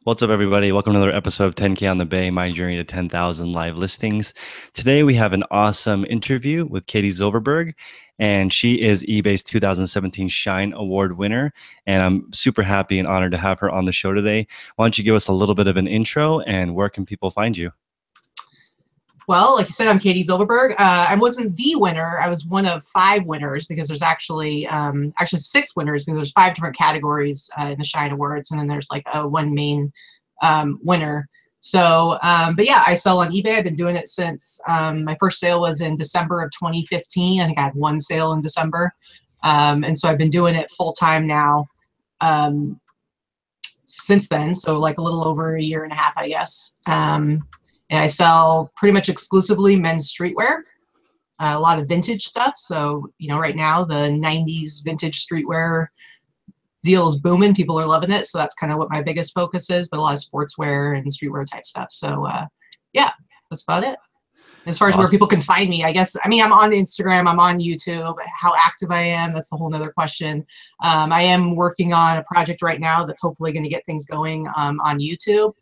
What's up, everybody? Welcome to another episode of 10K on the Bay, my journey to 10,000 live listings. Today, we have an awesome interview with Katy Zilverberg, and she is eBay's 2017 Shine Award winner. And I'm super happy and honored to have her on the show today. Why don't you give us a little bit of an intro, and where can people find you? Well, like you said, I'm Katy Zilverberg. I wasn't the winner. I was one of 5 winners because there's actually 6 winners because there's 5 different categories in the Shine Awards, and then there's like one main winner. So, but yeah, I sell on eBay. I've been doing it since my first sale was in December of 2015. I think I had one sale in December, and so I've been doing it full time now since then. So like a little over a year and a half, I guess. And I sell pretty much exclusively men's streetwear, a lot of vintage stuff. So, you know, right now the 90s vintage streetwear deal is booming. People are loving it. So that's kind of what my biggest focus is, but a lot of sportswear and streetwear type stuff. So, yeah, that's about it. As far as where people can find me, I guess, I mean, I'm on Instagram, I'm on YouTube. How active I am, that's a whole nother question. I am working on a project right now that's hopefully going to get things going on YouTube.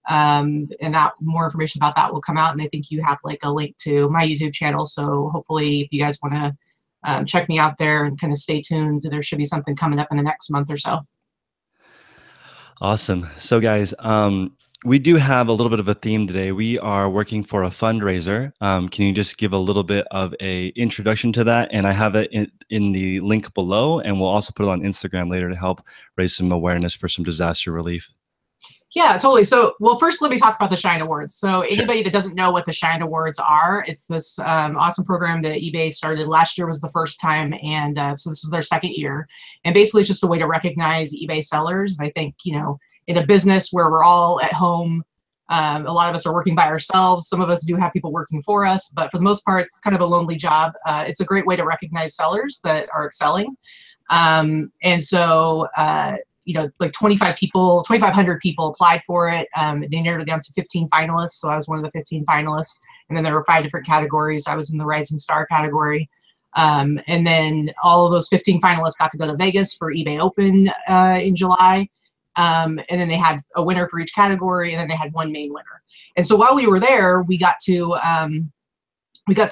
And that more information about that will come out, and I think you have like a link to my YouTube channel, so hopefully if you guys want to check me out there and kind of stay tuned, there should be something coming up in the next month or so. Awesome. So guys, we do have a little bit of a theme today. We are working for a fundraiser. Can you just give a little bit of a introduction to that? And I have it in the link below, and we'll also put it on Instagram later to help raise some awareness for some disaster relief. Yeah, totally. So, well, first let me talk about the Shine Awards. So anybody that doesn't know what the Shine Awards are, it's this awesome program that eBay started. Last year was the first time, and so this is their second year. And basically it's just a way to recognize eBay sellers. I think, you know, in a business where we're all at home, a lot of us are working by ourselves. Some of us do have people working for us, but for the most part, it's kind of a lonely job. It's a great way to recognize sellers that are excelling. And so, you know, like 2,500 people applied for it. They narrowed it down to 15 finalists. So I was one of the 15 finalists. And then there were 5 different categories. I was in the Rising Star category. And then all of those 15 finalists got to go to Vegas for eBay Open in July. And then they had a winner for each category, and then they had one main winner. And so while we were there, we got to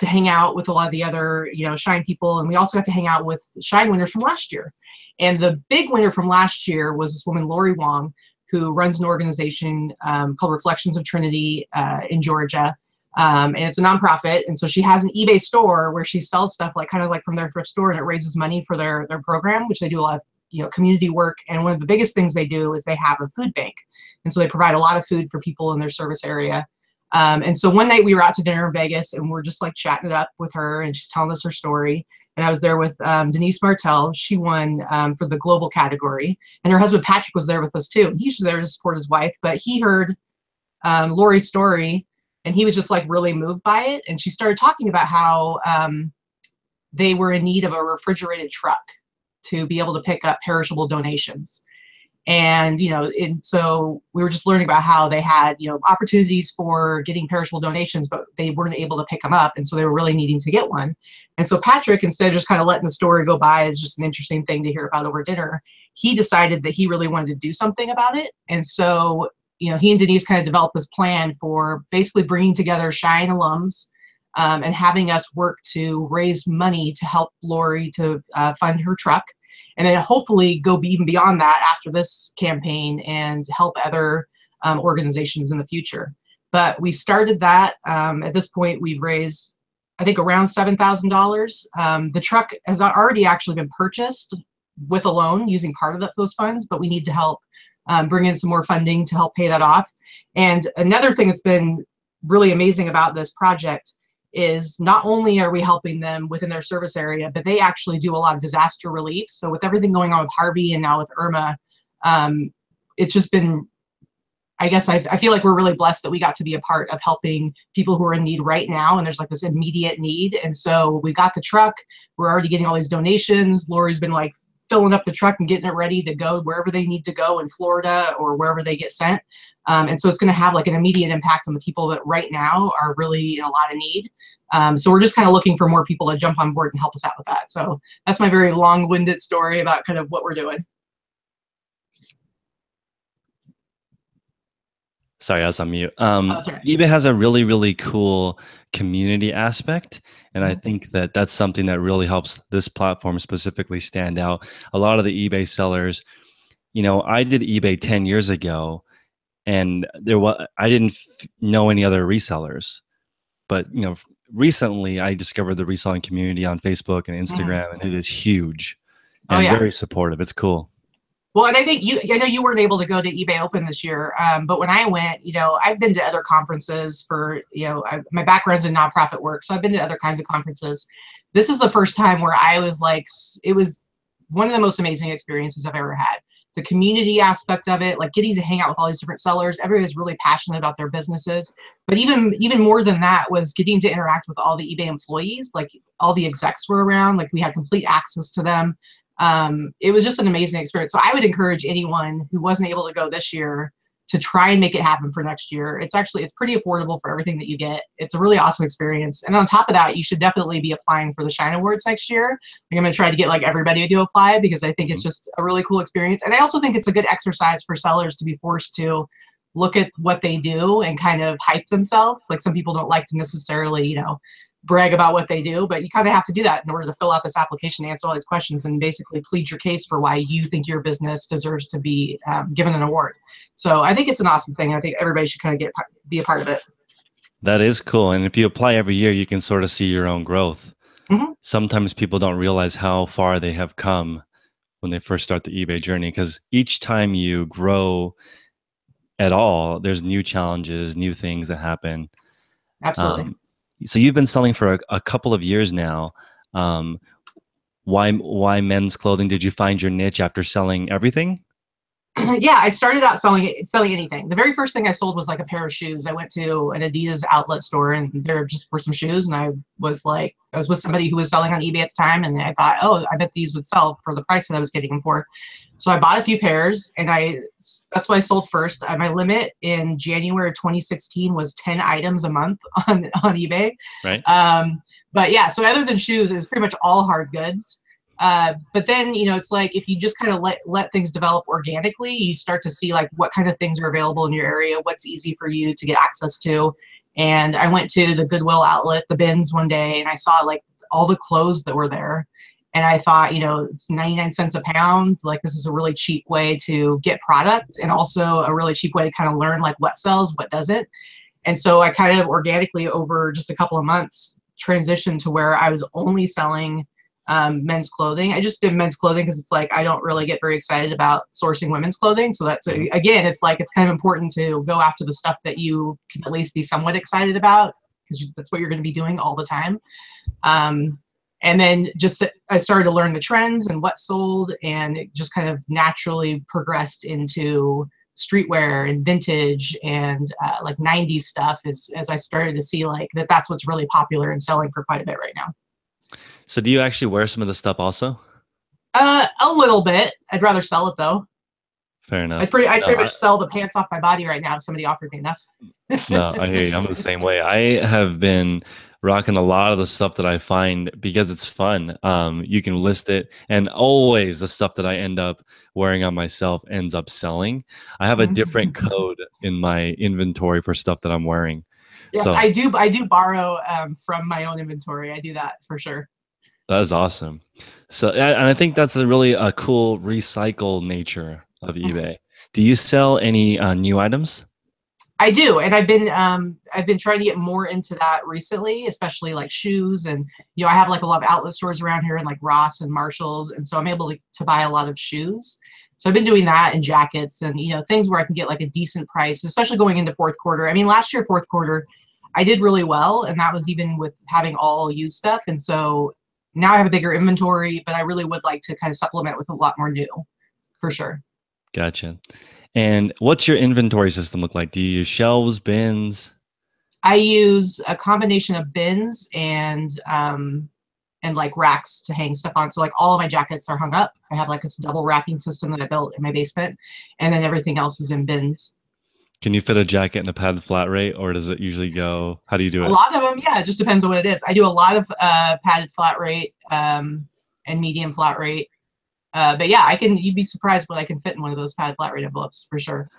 hang out with a lot of the other, you know, Shine people, and we also got to hang out with Shine winners from last year. And the big winner from last year was this woman, Wong, who runs an organization called Reflections of Trinity in Georgia. And it's a nonprofit. And so she has an eBay store where she sells stuff like kind of like from their thrift store, and it raises money for their program, which they do a lot of, you know, community work. And one of the biggest things they do is they have a food bank. And so they provide a lot of food for people in their service area. And so one night we were out to dinner in Vegas, and we're just like chatting it up with her, and she's telling us her story. And I was there with Denise Martell. She won for the global category, and her husband Patrick was there with us too. He's there to support his wife, but he heard Lori's story, and he was just like really moved by it. And she started talking about how they were in need of a refrigerated truck to be able to pick up perishable donations. And, you know, and so we were just learning about how they had, you know, opportunities for getting perishable donations, but they weren't able to pick them up. And so they were really needing to get one. And so Patrick, instead of just kind of letting the story go by as just an interesting thing to hear about over dinner, he decided that he really wanted to do something about it. And so, you know, he and Denise kind of developed this plan for basically bringing together Shine alums and having us work to raise money to help Lori to fund her truck. And then hopefully go even beyond that after this campaign and help other organizations in the future. But we started that. At this point, we've raised, I think, around $7,000. The truck has already actually been purchased with a loan using part of those funds, but we need to help bring in some more funding to help pay that off. And another thing that's been really amazing about this project is not only are we helping them within their service area, but they actually do a lot of disaster relief. So with everything going on with Harvey and now with Irma, it's just been, I guess I feel like we're really blessed that we got to be a part of helping people who are in need right now. And there's like this immediate need. And so we got the truck, we're already getting all these donations. Lori's been like filling up the truck and getting it ready to go wherever they need to go in Florida or wherever they get sent. And so it's going to have like an immediate impact on the people that right now are really in a lot of need. So we're just kind of looking for more people to jump on board and help us out with that. So that's my very long-winded story about kind of what we're doing. Sorry, I was on mute. Oh, that's right. eBay has a really, really cool community aspect. And I Mhm. think that that's something that really helps this platform specifically stand out. A lot of the eBay sellers, I did eBay 10 years ago and I didn't know any other resellers. But, recently I discovered the reselling community on Facebook and Mhm. Instagram, and it is huge Oh and yeah. very supportive. It's cool. Well, and I think I know you weren't able to go to eBay Open this year, but when I went, I've been to other conferences for, my background's in nonprofit work, so I've been to other kinds of conferences. This is the first time where I was like, it was one of the most amazing experiences I've ever had. The community aspect of it, like getting to hang out with all these different sellers. Everybody's really passionate about their businesses, but even more than that was getting to interact with all the eBay employees. Like all the execs were around, like we had complete access to them. It was just an amazing experience. So I would encourage anyone who wasn't able to go this year to try and make it happen for next year. It's pretty affordable for everything that you get. It's a really awesome experience. And on top of that, you should definitely be applying for the Shine Awards next year. I'm going to try to get like everybody to apply because I think it's just a really cool experience. And I also think it's a good exercise for sellers to be forced to look at what they do and kind of hype themselves. Like some people don't like to necessarily, brag about what they do, but you kind of have to do that in order to fill out this application, answer all these questions, and basically plead your case for why you think your business deserves to be given an award. So I think it's an awesome thing. I think everybody should kind of be a part of it. That is cool. And if you apply every year, you can sort of see your own growth. Mm-hmm. Sometimes people don't realize how far they have come when they first start the eBay journey, because each time you grow at all, there's new challenges, new things that happen. Absolutely. So you've been selling for a couple of years now. Um, why men's clothing? Did you find your niche after selling everything? Yeah, I started out selling anything. The very first thing I sold was like a pair of shoes. I went to an Adidas outlet store and there just were some shoes, and I was with somebody who was selling on eBay at the time, and I thought, oh, I bet these would sell for the price that I was getting them for. So I bought a few pairs, and that's what I sold first. My limit in January of 2016 was 10 items a month on eBay. Right. But yeah, so other than shoes, it was pretty much all hard goods. But then, it's like if you just kind of let things develop organically, you start to see like what kind of things are available in your area, what's easy for you to get access to. And I went to the Goodwill outlet, the bins one day, and I saw like all the clothes that were there. And I thought, it's 99 cents a pound. Like this is a really cheap way to get product, and also a really cheap way to kind of learn like what sells, what doesn't. And so I kind of organically over just a couple of months transitioned to where I was only selling men's clothing. I just did men's clothing because it's like I don't really get very excited about sourcing women's clothing. So that's again, it's like it's kind of important to go after the stuff that you can at least be somewhat excited about, because that's what you're going to be doing all the time. And then just I started to learn the trends and what sold, and it just kind of naturally progressed into streetwear and vintage and like 90s stuff as I started to see like that's what's really popular and selling for quite a bit right now. So do you actually wear some of the stuff also? A little bit. I'd rather sell it though. Fair enough. I'd pretty much sell the pants off my body right now if somebody offered me enough. No, I hear you. I'm the same way. I have been rocking a lot of the stuff that I find because it's fun. You can list it, and always the stuff that I end up wearing on myself ends up selling. I have a different code in my inventory for stuff that I'm wearing. Yes, So I do borrow from my own inventory. I do that for sure. that is awesome. So, and I think that's a cool recycle nature of eBay. Do you sell any new items? I do, and I've been trying to get more into that recently, especially like shoes. And I have like a lot of outlet stores around here, and like Ross and Marshalls, and so I'm able to buy a lot of shoes. So I've been doing that, and jackets, and things where I can get like a decent price, especially going into fourth quarter. I mean, last year fourth quarter, I did really well, and that was even with having all used stuff. And so now I have a bigger inventory, but I really would like to kind of supplement with a lot more new, for sure. Gotcha. And what's your inventory system look like? Do you use shelves, bins? I use a combination of bins and like racks to hang stuff on. So like all of my jackets are hung up. I have like this double racking system that I built in my basement, and then everything else is in bins. Can you fit a jacket in a padded flat rate, or does it usually go? How do you do A it? lot of them, yeah, it just depends on what it is. I do a lot of padded flat rate and medium flat rate. But yeah, you'd be surprised what I can fit in one of those padded flat rate envelopes for sure.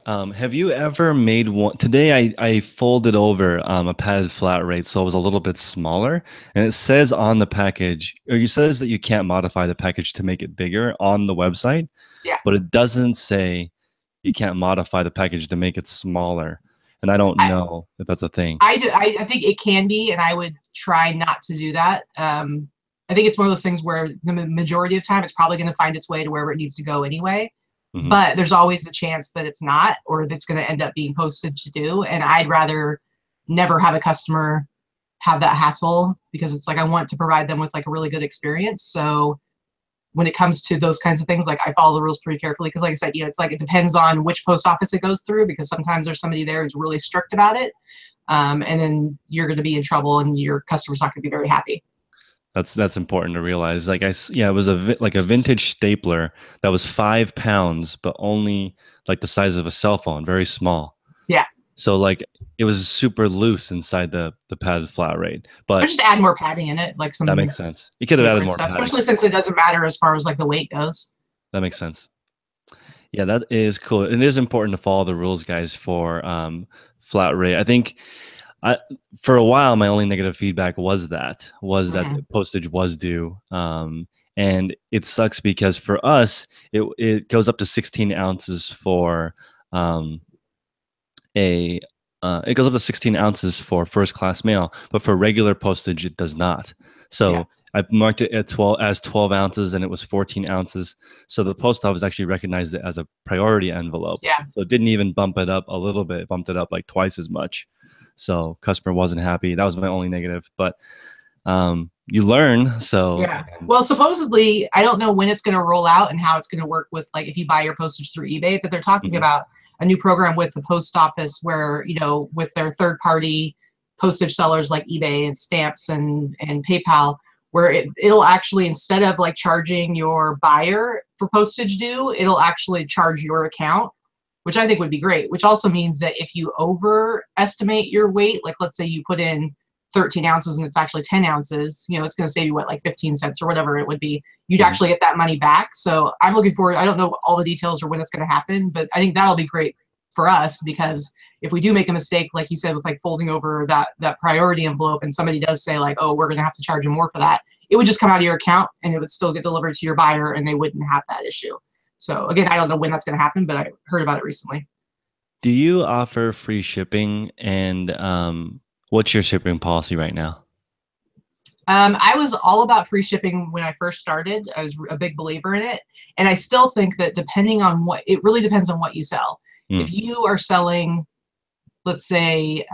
Have you ever made one? Today I folded over a padded flat rate so it was a little bit smaller. And it says on the package, or it says that you can't modify the package to make it bigger on the website, Yeah. but it doesn't say you can't modify the package to make it smaller. And I don't I, know if that's a thing. I think it can be, and I would try not to do that. I think it's one of those things where the majority of time it's probably going to find its way to wherever it needs to go anyway. Hmm. But there's always the chance that it's not, or that's going to end up being posted to do. And I'd rather never have a customer have that hassle, because it's like I want to provide them with like a really good experience. So when it comes to those kinds of things, like I follow the rules pretty carefully, because like I said, it's like it depends on which post office it goes through, because sometimes there's somebody there who's really strict about it. And then you're going to be in trouble and your customer's not going to be very happy. That's important to realize. Yeah, it was like a vintage stapler that was 5 pounds, but only like the size of a cell phone, very small. Yeah. So like it was super loose inside the padded flat rate, Or but just add more padding in it, like that some makes sense. You could have added paper and more stuff, padding. especially since it doesn't matter as far as like the weight goes. That makes sense. Yeah, that is cool. It is important to follow the rules, guys, for flat rate. I think I for a while my only negative feedback was that Mm-hmm. postage was due. And it sucks because for us it goes up to 16 ounces for um, a it goes up to 16 ounces for first class mail, but for regular postage it does not. Yeah. So I marked it at 12 ounces and it was 14 ounces. So the post office actually recognized it as a priority envelope. Yeah. So it didn't even bump it up a little bit, it bumped it up like twice as much. So customer wasn't happy. That was my only negative, but you learn. So Yeah. Well, supposedly, I don't know when it's going to roll out and how it's going to work with, like, if you buy your postage through eBay, but they're talking mhm, about a new program with the post office where, with their third party postage sellers like eBay and Stamps and PayPal, where it'll actually, instead of like charging your buyer for postage due, it'll actually charge your account, which I think would be great, which also means that if you overestimate your weight, like let's say you put in 13 ounces and it's actually 10 ounces, it's going to save you what, like 15 cents or whatever it would be. You'd mhm. actually get that money back. So I'm looking forward. I don't know all the details or when it's going to happen, but I think that'll be great for us, because if we do make a mistake, like you said, with like folding over that priority envelope, and somebody does say like, oh, we're going to have to charge you more for that, it would just come out of your account and it would still get delivered to your buyer and they wouldn't have that issue. So again, I don't know when that's going to happen, but I heard about it recently. Do you offer free shipping, and what's your shipping policy right now? I was all about free shipping when I first started. I was a big believer in it. And I still think that depending on it really depends on what you sell. If Mm, you are selling, let's say,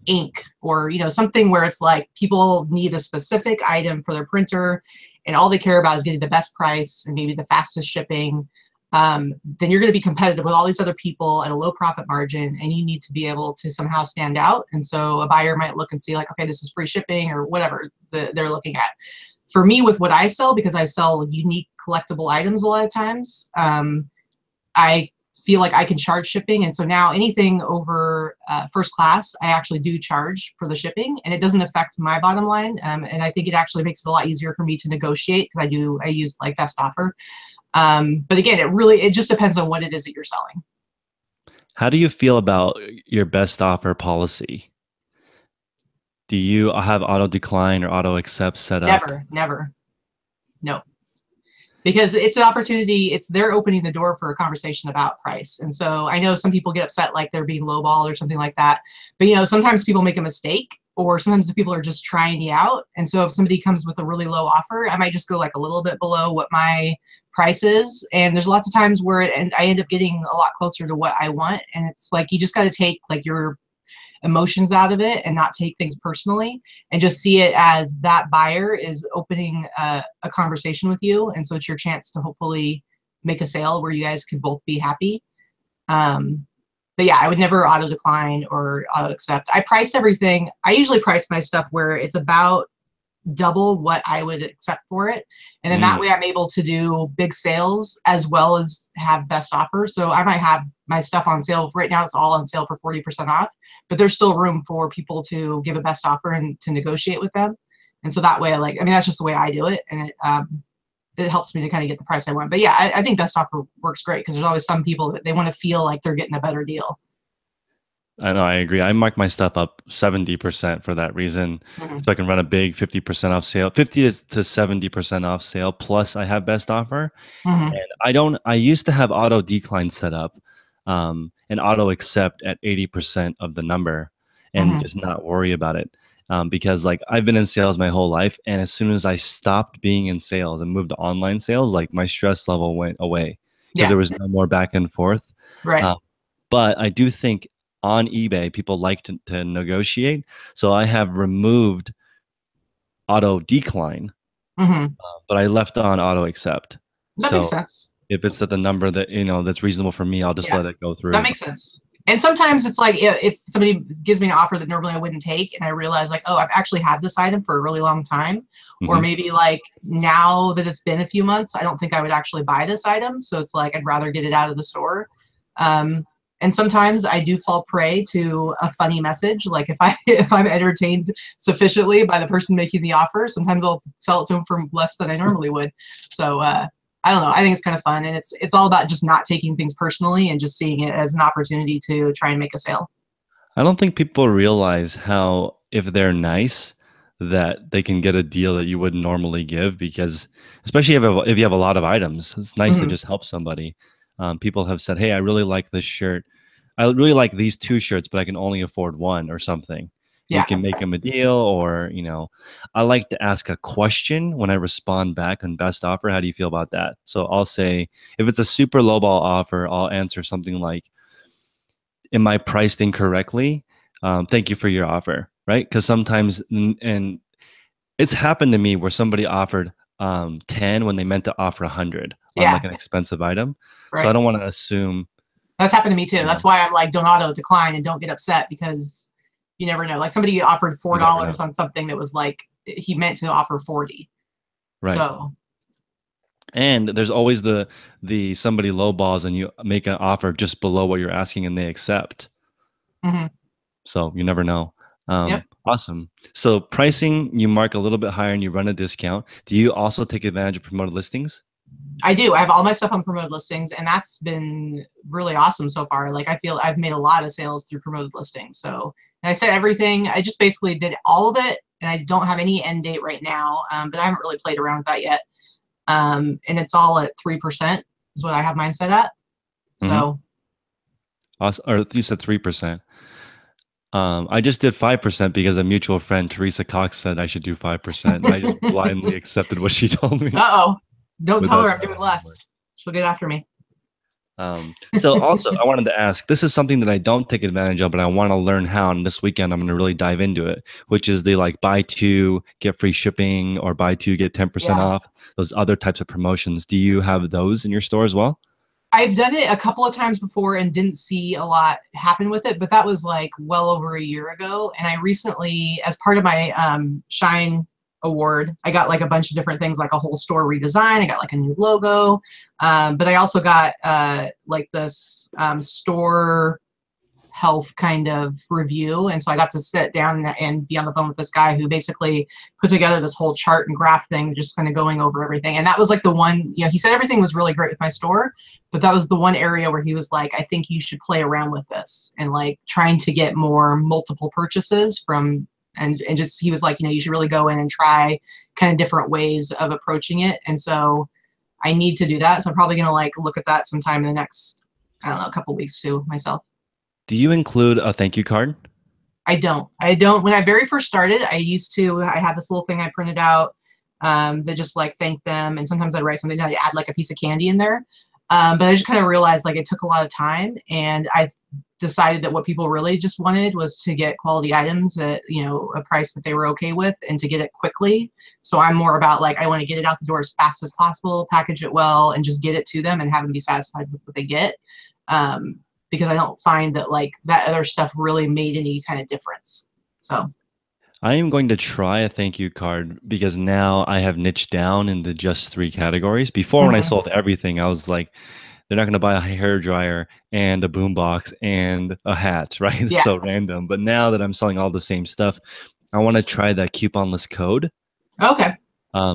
ink, or, something where it's like people need a specific item for their printer and all they care about is getting the best price and maybe the fastest shipping, then you're going to be competitive with all these other people at a low profit margin, and you need to be able to somehow stand out. And so a buyer might look and see like, okay, this is free shipping or whatever they're looking at. For me, with what I sell, because I sell unique collectible items a lot of times, I feel like I can charge shipping. And so now anything over first class, I actually do charge for the shipping, and it doesn't affect my bottom line. And I think it actually makes it a lot easier for me to negotiate, because I use like best offer. But again, it just depends on what it is that you're selling. how do you feel about your best offer policy? Do you have auto decline or auto accept set up? Never, never, no. Because it's an opportunity, they're opening the door for a conversation about price. And so I know some people get upset like they're being lowballed or something like that. But sometimes people make a mistake, or sometimes the people are just trying you out. And so if somebody comes with a really low offer, I might just go like a little bit below what my price is. And there's lots of times where I end up getting a lot closer to what I want. And it's like you just got to take like your emotions out of it and not take things personally, and just see it as that buyer is opening a conversation with you. And so it's your chance to hopefully make a sale where you guys could both be happy. But yeah, I would never auto decline or auto accept. I price everything. I usually price my stuff where it's about double what I would accept for it. And then that Mm, way I'm able to do big sales as well as have best offer. So I might have my stuff on sale. Right now it's all on sale for 40% off, but there's still room for people to give a best offer and to negotiate with them. And so that way, that's just the way I do it. And it helps me to kind of get the price I want. But yeah, I think best offer works great because there's always some people that they want to feel like they're getting a better deal. I know, I agree. I mark my stuff up 70% for that reason. Hmm. So I can run a big 50% off sale, 50 to 70% off sale. Plus I have best offer. Hmm. And I used to have auto decline set up, and auto accept at 80% of the number and Hmm. just not worry about it. Because like I've been in sales my whole life. And as soon as I stopped being in sales and moved to online sales, like my stress level went away because Yeah. there was no more back and forth. Right. Uh, but I do think on eBay, people like to negotiate. So I have removed auto decline, Hmm. but I left on auto accept. That makes So sense. if it's at the number that, that's reasonable for me, I'll just Yeah. let it go That through. makes sense. And sometimes it's like if somebody gives me an offer that normally I wouldn't take, and I realize like, oh, I've actually had this item for a really long time, or Hmm. maybe like now that it's been a few months, I don't think I would actually buy this item. So it's like I'd rather get it out of the store. Um, and sometimes I do fall prey to a funny message. Like if I if I'm entertained sufficiently by the person making the offer, sometimes I'll sell it to them for less than I normally would. So I don't know. I think it's kind of fun, and it's all about just not taking things personally and just seeing it as an opportunity to try and make a sale. I don't think people realize how, if they're nice, that they can get a deal that you wouldn't normally give, because especially if you have a lot of items, it's nice to Hmm. just help somebody. People have said, "Hey, I really like this shirt. I really like these two shirts, but I can only afford one," or something. And you Yeah. can make them a deal, or I like to ask a question when I respond back on best offer. How do you feel about that? So I'll say, if it's a super lowball offer, I'll answer something like, am I priced incorrectly? Thank you for your offer, right? Because sometimes, and it's happened to me where somebody offered 10 when they meant to offer 100 on Yeah. like an expensive item. So I Right. don't want to assume, That's happened to me too. you That's know, why I'm like, don't auto decline and don't get upset because you never know. Like somebody offered four you never know. dollars on something that was like he meant to offer 40. Right. So And there's always the somebody lowballs and you make an offer just below what you're asking and they accept. mhm. So you never know. Yep. Awesome. So pricing, you mark a little bit higher and you run a discount. Do you also take advantage of promoted listings? I do. I have all my stuff on promoted listings, and that's been really awesome so far. Like I feel I've made a lot of sales through promoted listings. So, and I said everything. I just basically did all of it, and I don't have any end date right now. But I haven't really played around with that yet. And it's all at 3% is what I have mine set at. Mm-hmm. So Awesome. Or you said 3%. I just did 5% because a mutual friend, Teresa Cox, said I should do 5%. And I just blindly accepted what she told me uh-oh, don't tell without her I'm knowing doing the less. numbers. She'll get after me. So also, I wanted to ask, this is something that I don't take advantage of, but I want to learn how. And this weekend, I'm going to really dive into it, which is the like buy two, get free shipping, or buy two, get 10% Yeah. off, those other types of promotions. Do you have those in your store as well? I've done it a couple of times before and didn't see a lot happen with it, but that was like well over a year ago. And I recently, as part of my Shine award, I got like a bunch of different things, like a whole store redesign. I got like a new logo, but I also got like this store health kind of review. And so I got to sit down and be on the phone with this guy who basically put together this whole chart and graph thing, just kind of going over everything. And that was like the one, he said everything was really great with my store, but that was the one area where he was like, I think you should play around with this and like trying to get more multiple purchases from, and just, he was like, you should really go in and try kind of different ways of approaching it. And so I need to do that. So I'm probably going to like look at that sometime in the next, I don't know, a couple weeks too myself. Do you include a thank you card? I don't. I don't. When I very first started, I had this little thing I printed out that just like thanked them. And sometimes I'd write something, I'd add like a piece of candy in there. But I just kind of realized like it took a lot of time. And I decided that what people really just wanted was to get quality items at, a price that they were okay with and to get it quickly. So I'm more about like, I want to get it out the door as fast as possible, package it well, and just get it to them and have them be satisfied with what they get. Because I don't find that like that other stuff really made any kind of difference. So I am going to try a thank you card because now I have niched down into just three categories. Before, when I mhm. sold everything, I was like, they're not going to buy a hair dryer and a boombox and a hat, right? It's Yeah. so random. But now that I'm selling all the same stuff, I want to try that couponless code. Okay.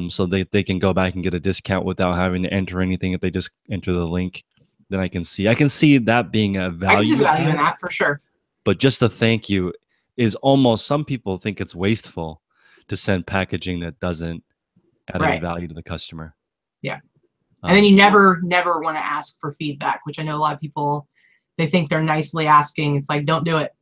so they can go back and get a discount without having to enter anything. If they just enter the link, then I can see that being a I can see the value value in add. that for sure. But just a thank you is almost, some people think it's wasteful to send packaging that doesn't add any Right. value to the customer. Yeah. And then Um, you never want to ask for feedback, which I know a lot of people, they think they're nicely asking. It's like, don't do it.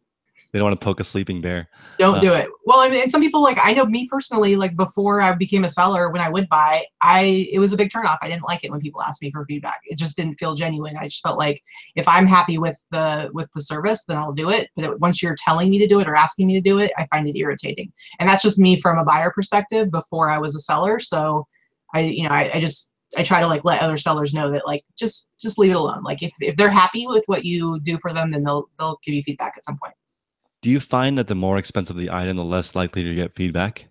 they don't want to poke a sleeping bear. Don't do it. Well, I mean, and some people, like, I know me personally, like before I became a seller, when I would buy, it was a big turnoff. I didn't like it when people asked me for feedback. It just didn't feel genuine. I just felt like if I'm happy with the service, then I'll do it. But once you're telling me to do it or asking me to do it, I find it irritating. And that's just me from a buyer perspective before I was a seller. So I try to like let other sellers know that, like, just leave it alone. Like if they're happy with what you do for them, then they'll give you feedback at some point. Do you find that the more expensive the item, the less likely to get feedback?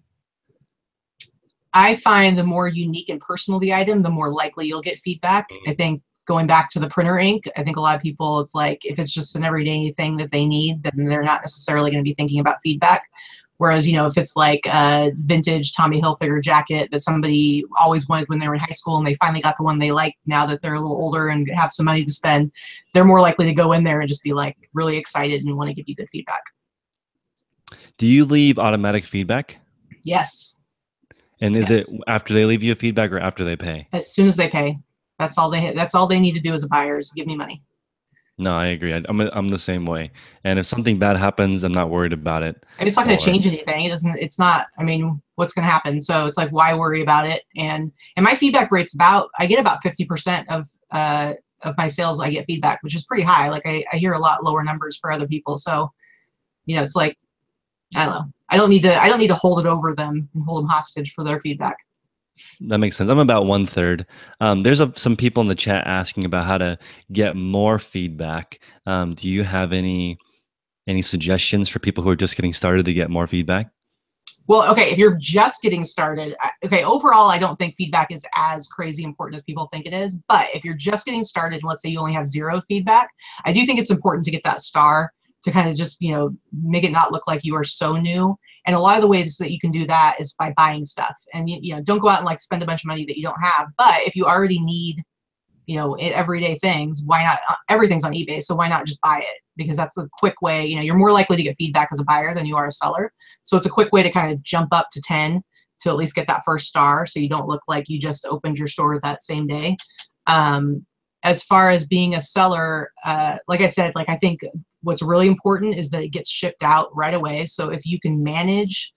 I find the more unique and personal the item, the more likely you'll get feedback. I think going back to the printer ink, I think a lot of people, it's like, if it's just an everyday thing that they need, then they're not necessarily going to be thinking about feedback. Whereas, if it's like a vintage Tommy Hilfiger jacket that somebody always wanted when they were in high school and they finally got the one they like now that they're a little older and have some money to spend, they're more likely to go in there and just be like really excited and want to give you good feedback. Do you leave automatic feedback? Yes. And is it after they leave you a feedback or after they pay? As soon as they pay. That's all they need to do as a buyer is give me money. No, I agree. I'm the same way. And if something bad happens, I'm not worried about it. I mean, it's not going to change anything. It's not, I mean, what's going to happen? So it's like, why worry about it? And my feedback rate's I get about 50% of my sales, I get feedback, which is pretty high. Like I hear a lot lower numbers for other people. So, it's like, I don't know. I don't need to hold it over them and hold them hostage for their feedback. That makes sense. I'm about 1/3. There's some people in the chat asking about how to get more feedback. Do you have any suggestions for people who are just getting started to get more feedback? Well, okay, if you're just getting started, okay, overall, I don't think feedback is as crazy important as people think it is. But if you're just getting started, and let's say you only have 0 feedback, I do think it's important to get that star to kind of just, make it not look like you are so new. And a lot of the ways that you can do that is by buying stuff. And, don't go out and like spend a bunch of money that you don't have. But if you already need, everyday things, why not? Everything's on eBay, so why not just buy it? Because that's a quick way, you're more likely to get feedback as a buyer than you are a seller. So it's a quick way to kind of jump up to 10 to at least get that first star, so you don't look like you just opened your store that same day. As far as being a seller, like I said, like I think what's really important is that it gets shipped out right away. So if you can manage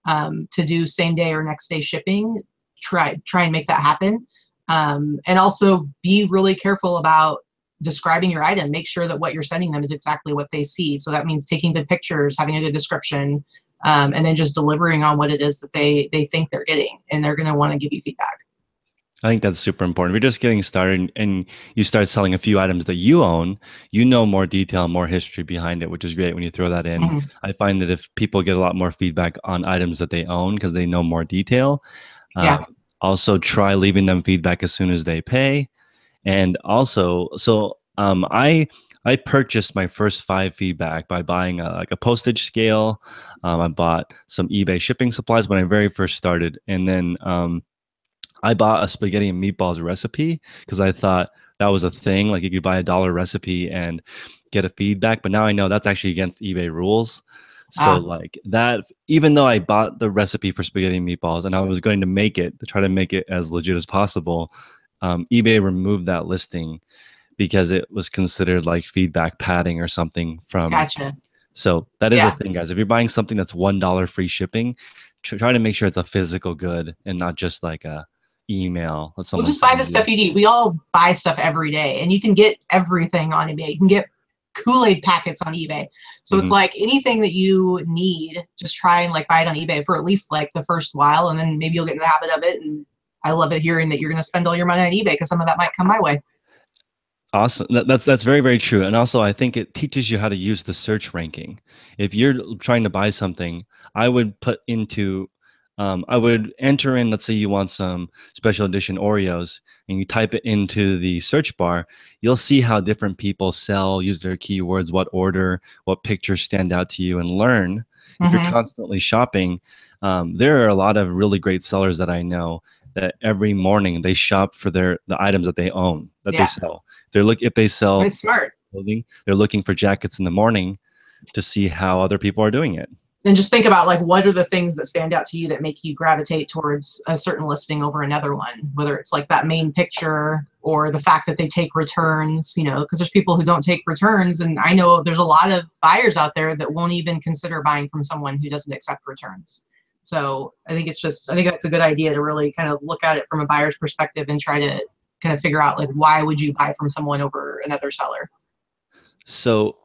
to do same day or next day shipping, try and make that happen. And also be really careful about describing your item. Make sure that what you're sending them is exactly what they see. So that means taking good pictures, having a good description, and then just delivering on what it is that they think they're getting, and they're going to want to give you feedback. I think that's super important. If you're just getting started and you start selling a few items that you own, more detail, more history behind it, which is great when you throw that in. Mm-hmm. I find that if people get a lot more feedback on items that they own because they know more detail, also try leaving them feedback as soon as they pay. And also, I purchased my first 5 feedback by buying a postage scale. I bought some eBay shipping supplies when I very first started. And then I bought a spaghetti and meatballs recipe because I thought that was a thing. Like you could buy $1 recipe and get a feedback. But now I know that's actually against eBay rules. So like that, even though I bought the recipe for spaghetti and meatballs and I was going to try to make it as legit as possible, eBay removed that listing because it was considered like feedback padding or something from. Gotcha. So that is a thing, guys. If you're buying something that's $1 free shipping, try to make sure it's a physical good and not just like a email. Well, just buy the stuff you need. We all buy stuff every day, and you can get everything on eBay. You can get Kool-Aid packets on eBay. So it's like anything that you need, just try and like buy it on eBay for at least like the first while, and then maybe you'll get in the habit of it. And I love it hearing that you're going to spend all your money on eBay because some of that might come my way. Awesome. That's very, very true. And also I think it teaches you how to use the search ranking. If you're trying to buy something, I would I would enter in, let's say you want some special edition Oreos and you type it into the search bar, you'll see how different people sell, use their keywords, what order, what pictures stand out to you, and learn. If you're constantly shopping, There are a lot of really great sellers that I know that every morning they shop for the items that they own, that they Yeah, sell. If they sell it's smart. clothing, they're looking for jackets in the morning to see how other people are doing it. And just think about like what are the things that stand out to you that make you gravitate towards a certain listing over another one, whether it's like that main picture or the fact that they take returns, you know, because there's people who don't take returns, and I know there's a lot of buyers out there that won't even consider buying from someone who doesn't accept returns. So I think I think that's a good idea to really kind of look at it from a buyer's perspective and try to kind of figure out like why would you buy from someone over another seller. So,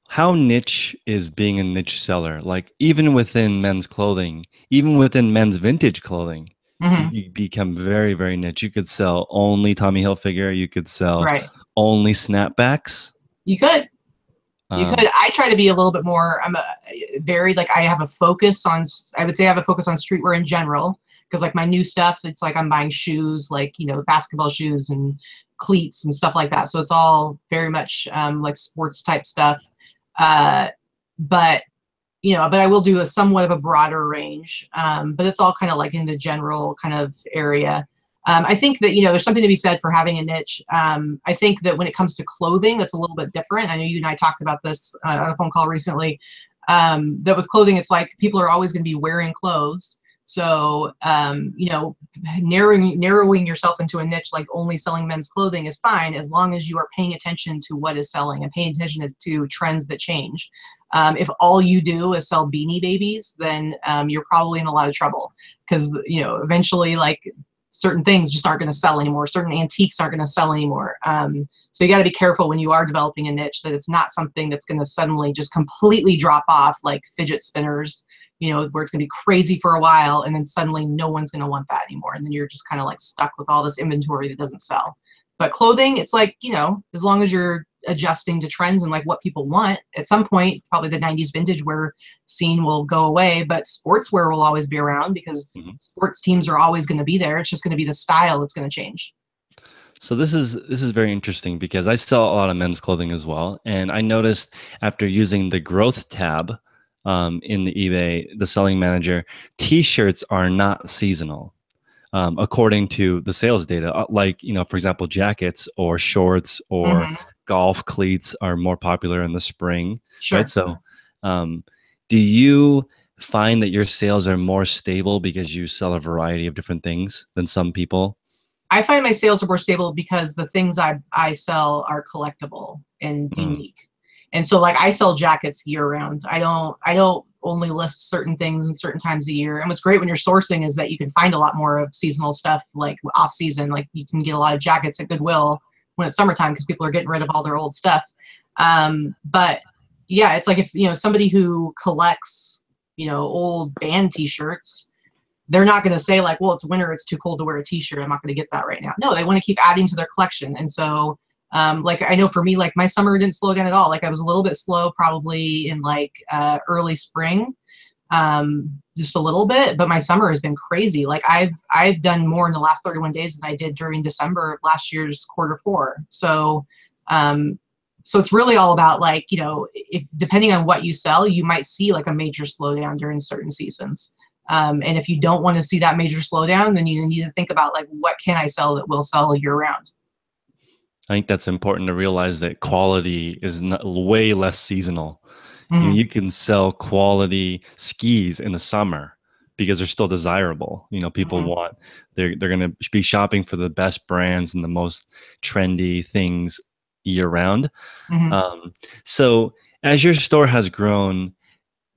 how niche is being a niche seller? Like, even within men's clothing, even within men's vintage clothing, Hmm. you become very, very niche. You could sell only Tommy Hilfiger. You could sell Right. only snapbacks. You could. You could. Um, I try to be a little bit more. I'm a, very like I have a focus on. I would say I have a focus on streetwear in general because like my new stuff, it's like I'm buying shoes, like you know basketball shoes and cleats and stuff like that. So it's all very much like sports type stuff. Uh, but you know, but I will do a somewhat of a broader range. But it's all kind of like in the general kind of area. I think that, you know, there's something to be said for having a niche. I think that when it comes to clothing, that's a little bit different. I know you and I talked about this on a phone call recently, that with clothing, it's like people are always going to be wearing clothes. So, you know, narrowing yourself into a niche like only selling men's clothing is fine as long as you are paying attention to what is selling and paying attention to trends that change. If all you do is sell Beanie Babies, then you're probably in a lot of trouble because, you know, eventually like certain things just aren't going to sell anymore. Certain antiques aren't going to sell anymore. So you got to be careful when you are developing a niche that it's not something that's going to suddenly just completely drop off like fidget spinners, you know, where it's going to be crazy for a while and then suddenly no one's going to want that anymore. And then you're just kind of like stuck with all this inventory that doesn't sell. But clothing, it's like, you know, as long as you're adjusting to trends and like what people want, at some point, probably the 90s vintage wear scene will go away, but sportswear will always be around because mhm. sports teams are always going to be there. It's just going to be the style that's going to change. So this is very interesting because I sell a lot of men's clothing as well, and I noticed after using the growth tab in the eBay, the selling manager, T-shirts are not seasonal. According to the sales data. Like, you know, for example, jackets or shorts or Hmm. golf cleats are more popular in the spring, right? Sure. So, um, do you find that your sales are more stable because you sell a variety of different things than some people? I find my sales are more stable because the things I sell are collectible and Mm, unique. And so like I sell jackets year round. I don't only list certain things in certain times a year. And what's great when you're sourcing is that you can find a lot more of seasonal stuff like off season. Like you can get a lot of jackets at Goodwill when it's summertime because people are getting rid of all their old stuff. But yeah, it's like if you know somebody who collects, you know, old band t-shirts, they're not going to say like, well, it's winter, it's too cold to wear a t-shirt, I'm not going to get that right now. No, they want to keep adding to their collection. And so like I know for me, like my summer didn't slow down at all. Like I was a little bit slow probably in like early spring, just a little bit, but my summer has been crazy. Like I've done more in the last 31 days than I did during December of last year's Q4. So so it's really all about like, you know, if depending on what you sell, you might see like a major slowdown during certain seasons. And if you don't want to see that major slowdown, then you need to think about like, what can I sell that will sell year round? I think that's important to realize that quality is way less seasonal. You know, Hmm. you can sell quality skis in the summer because they're still desirable. You know, people Hmm. want they're going to be shopping for the best brands and the most trendy things year round. Hmm. Um, so as your store has grown,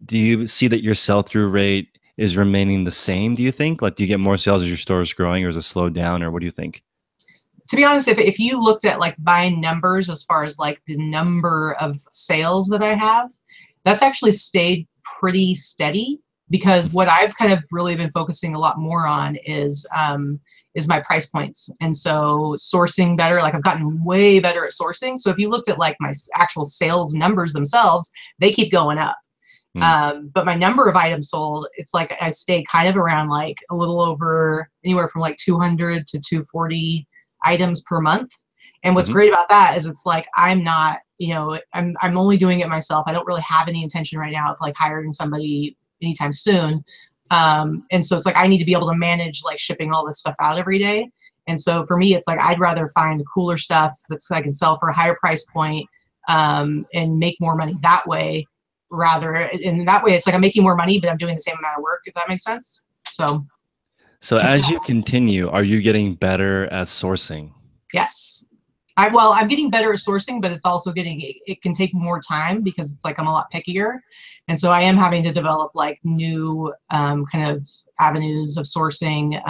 do you see that your sell through rate is remaining the same? Do you think? Like, do you get more sales as your store is growing, or is it slowed down, or what do you think? To be honest, if you looked at like my numbers as far as like the number of sales that I have, that's actually stayed pretty steady because what I've kind of really been focusing a lot more on is my price points. And so sourcing better, like I've gotten way better at sourcing. So if you looked at like my actual sales numbers themselves, they keep going up. Mm, But my number of items sold, it's like I stay kind of around like a little over anywhere from like 200 to 240 items per month. And what's hmm great about that is it's like I'm not, you know, I'm only doing it myself. I don't really have any intention right now of like hiring somebody anytime soon. And so it's like I need to be able to manage like shipping all this stuff out every day. And so for me, it's like I'd rather find cooler stuff that's I can sell for a higher price point, and make more money that way. Rather, and that way, it's like I'm making more money, but I'm doing the same amount of work. If that makes sense. So So that's as you continue, are you getting better at sourcing? yes. I'm getting better at sourcing, but it's also it can take more time because it's like I'm a lot pickier. And so I am having to develop like new kind of avenues of sourcing,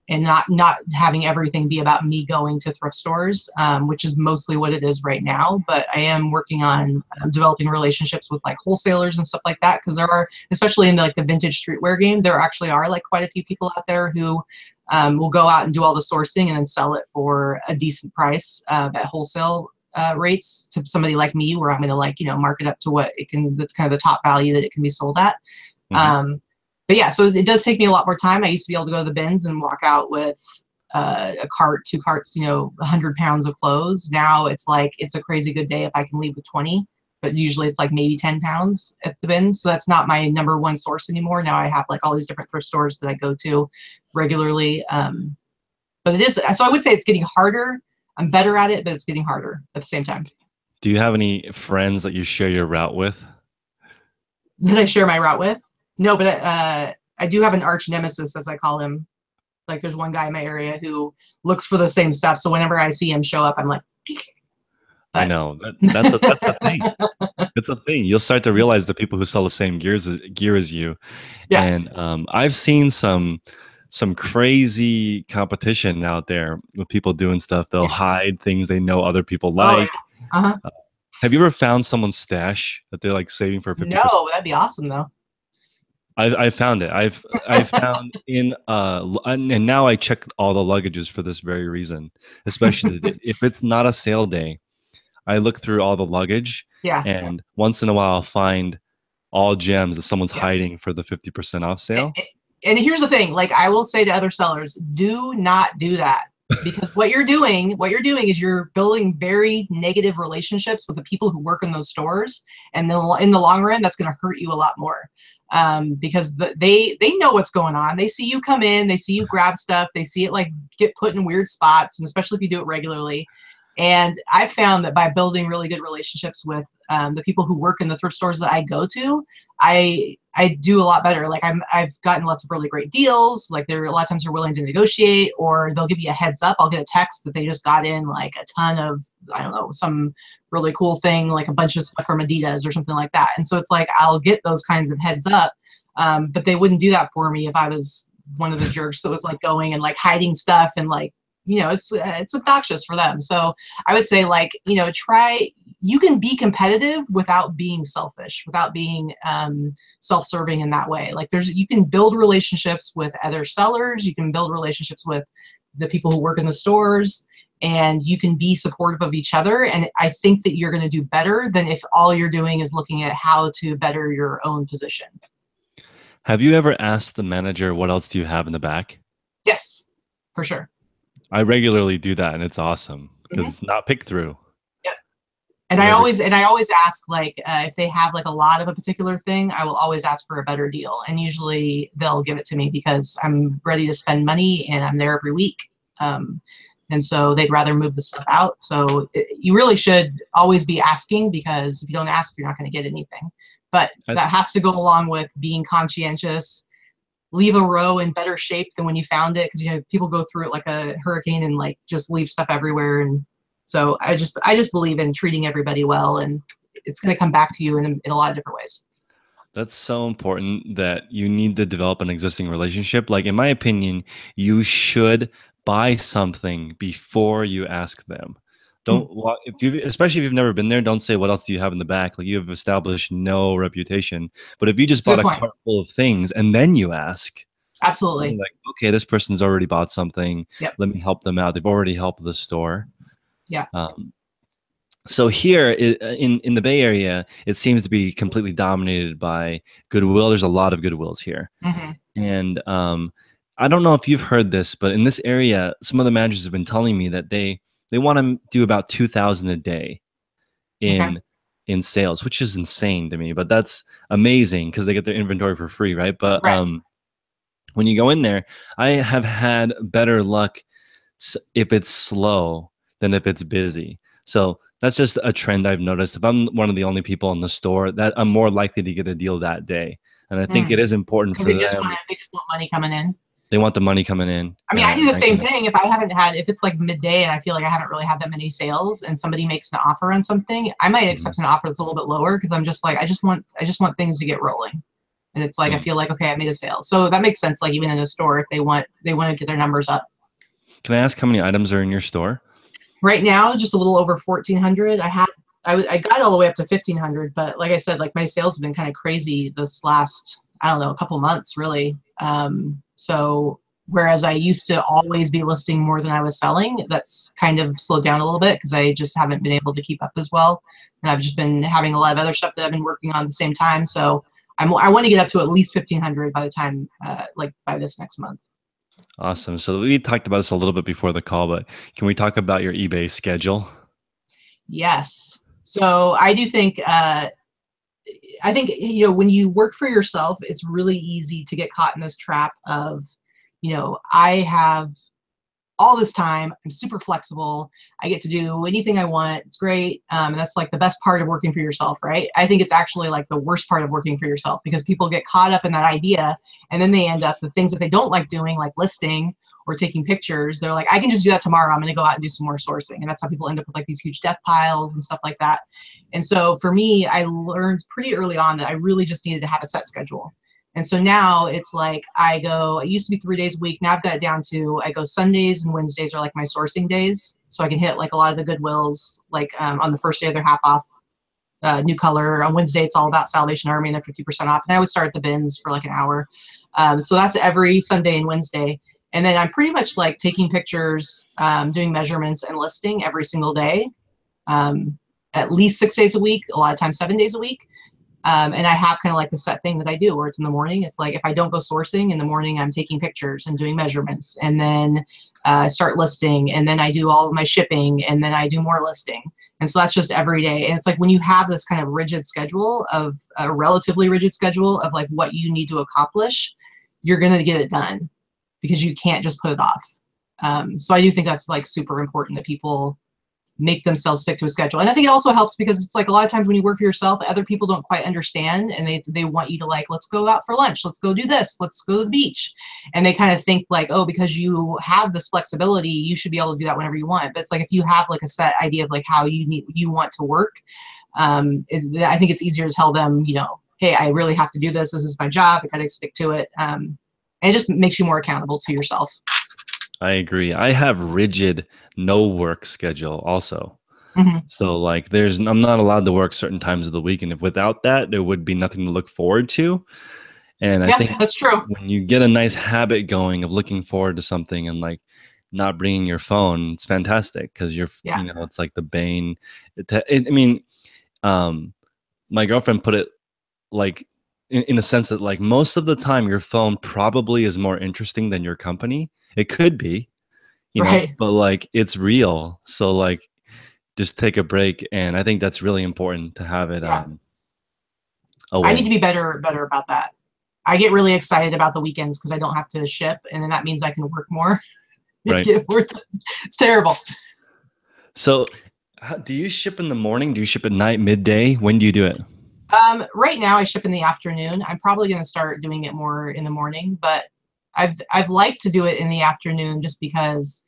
and not having everything be about me going to thrift stores, which is mostly what it is right now. But I am working on developing relationships with like wholesalers and stuff like that, because there are, especially in the, like the vintage streetwear game, there actually are like quite a few people out there who will go out and do all the sourcing and then sell it for a decent price at wholesale rates to somebody like me, where I'm going to like, mark it up to what it can, the kind of the top value that it can be sold at. But yeah, so it does take me a lot more time. I used to be able to go to the bins and walk out with a cart, 2 carts, 100 pounds of clothes. Now it's like, it's a crazy good day if I can leave with 20, but usually it's like maybe 10 pounds at the bins. So that's not my number one source anymore. Now I have like all these different thrift stores that I go to regularly. But it is, so I would say it's getting harder. I'm better at it, but it's getting harder at the same time. Do you have any friends that you share your route with? That I share my route with? No, but I do have an arch nemesis, as I call him. Like there's one guy in my area who looks for the same stuff. So whenever I see him show up, I'm like, I know that's a thing. It's a thing. You'll start to realize the people who sell the same gear as you. yeah. And I've seen some crazy competition out there with people doing stuff. They'll hide things they know other people like. Oh, yeah. Have you ever found someone's stash that they're like saving for 50%? No, that'd be awesome though. I found it. I've found in and now I check all the luggages for this very reason. Especially if it's not a sale day, I look through all the luggage. Yeah. And once in a while I'll find all gems that someone's hiding for the 50% off sale. And here's the thing, like I will say to other sellers, do not do that. Because what you're doing is you're building very negative relationships with the people who work in those stores. And then in the long run, that's going to hurt you a lot more. Because they know what's going on. They see you come in, they see you grab stuff, they see it like get put in weird spots, and especially if you do it regularly. And I found that by building really good relationships with the people who work in the thrift stores that I go to, I do a lot better. Like I've gotten lots of really great deals. Like a lot of times they're willing to negotiate, or they'll give you a heads up. I'll get a text that they just got in like a ton of, I don't know, some really cool thing, like a bunch of stuff from Adidas or something like that. And so it's like, I'll get those kinds of heads up. But they wouldn't do that for me if I was one of the jerks that was like going and like hiding stuff and like, it's obnoxious for them. So I would say like, you can be competitive without being selfish, without being self-serving in that way. Like you can build relationships with other sellers. You can build relationships with the people who work in the stores, and you can be supportive of each other. And I think that you're going to do better than if all you're doing is looking at how to better your own position. Have you ever asked the manager, what else do you have in the back? Yes, for sure. I regularly do that, and it's awesome because it's not picked through. Yep. And I always ask, like, if they have like a lot of a particular thing, I will always ask for a better deal. And usually they'll give it to me because I'm ready to spend money and I'm there every week. And so they'd rather move the stuff out. So you really should always be asking, because if you don't ask, you're not going to get anything. But that has to go along with being conscientious. Leave a row in better shape than when you found it, because people go through it like a hurricane and like just leave stuff everywhere. And so I just believe in treating everybody well, and it's going to come back to you in a lot of different ways. That's so important, that you need to develop an existing relationship. Like in my opinion, you should buy something before you ask them. Don't especially if you've never been there, don't say, what else do you have in the back? Like, you have established no reputation. But if you just bought a cart full of things and then you ask, absolutely, like, okay, this person's already bought something. Yep. Let me help them out. They've already helped the store. Yeah. So here in the Bay Area, it seems to be completely dominated by Goodwill. There's a lot of Goodwills here. And I don't know if you've heard this, but in this area, some of the managers have been telling me that they want to do about 2,000 a day in sales, which is insane to me, but that's amazing because they get their inventory for free, right? But when you go in there, I have had better luck if it's slow than if it's busy. So that's just a trend I've noticed. If I'm one of the only people in the store, that I'm more likely to get a deal that day. And I think it is important Because for them. they just want money coming in. They want the money coming in. I mean, I do the same thing. If it's like midday and I feel like I haven't really had that many sales and somebody makes an offer on something, I might accept an offer that's a little bit lower because I'm just like, I just want things to get rolling. And it's like, I feel like, okay, I made a sale. So that makes sense. Like even in a store, if they want to get their numbers up. Can I ask how many items are in your store? Right now, just a little over 1,400. I got all the way up to 1,500, but like I said, like my sales have been kind of crazy this last, I don't know, a couple months really. So whereas I used to always be listing more than I was selling, that's kind of slowed down a little bit because I just haven't been able to keep up as well. And I've just been having a lot of other stuff that I've been working on at the same time. So I want to get up to at least 1,500 by the time, like by this next month. Awesome. So we talked about this a little bit before the call, but can we talk about your eBay schedule? Yes. So I do think, when you work for yourself, it's really easy to get caught in this trap of, I have all this time, I'm super flexible, I get to do anything I want, it's great. And that's like the best part of working for yourself, right? I think it's actually like the worst part of working for yourself because people get caught up in that idea and then they end up the things that they don't like doing, like listing or taking pictures. They're like, I can just do that tomorrow. I'm going to go out and do some more sourcing. And that's how people end up with like these huge death piles and stuff like that. And so for me, I learned pretty early on that I really just needed to have a set schedule. And so now it's like it used to be 3 days a week. Now I've got it down to, I go Sundays and Wednesdays are like my sourcing days. So I can hit like a lot of the Goodwills, like on the first day of their half off new color. On Wednesday, it's all about Salvation Army and they're 50% off. And I would start at the bins for like an hour. So that's every Sunday and Wednesday. And then I'm pretty much like taking pictures, doing measurements and listing every single day, at least 6 days a week, a lot of times 7 days a week. And I have kind of like the set thing that I do where it's in the morning. It's like if I don't go sourcing in the morning, I'm taking pictures and doing measurements and then start listing. And then I do all of my shipping and then I do more listing. And so that's just every day. And it's like when you have this kind of rigid schedule of a relatively rigid schedule of like what you need to accomplish, you're going to get it done because you can't just put it off. So I do think that's like super important that people make themselves stick to a schedule. And I think it also helps because it's like a lot of times when you work for yourself, other people don't quite understand and they want you to like, let's go out for lunch. Let's go do this. Let's go to the beach. And they kind of think like, oh, because you have this flexibility, you should be able to do that whenever you want. But it's like, if you have like a set idea of like how you want to work, I think it's easier to tell them, hey, I really have to do this. This is my job. I got to stick to it. And it just makes you more accountable to yourself. I agree. I have rigid no work schedule also. So like I'm not allowed to work certain times of the week. And if without that, there would be nothing to look forward to. And I think that's true. When you get a nice habit going of looking forward to something and like not bringing your phone, it's fantastic because it's like the bane. My girlfriend put it like in a sense that like most of the time your phone probably is more interesting than your company. It could be, right, but like it's real. So like just take a break. And I think that's really important to have it. I need to be better about that. I get really excited about the weekends because I don't have to ship. And then that means I can work more. Right. It's terrible. So do you ship in the morning? Do you ship at night, midday? When do you do it? Right now I ship in the afternoon. I'm probably going to start doing it more in the morning, but I've liked to do it in the afternoon just because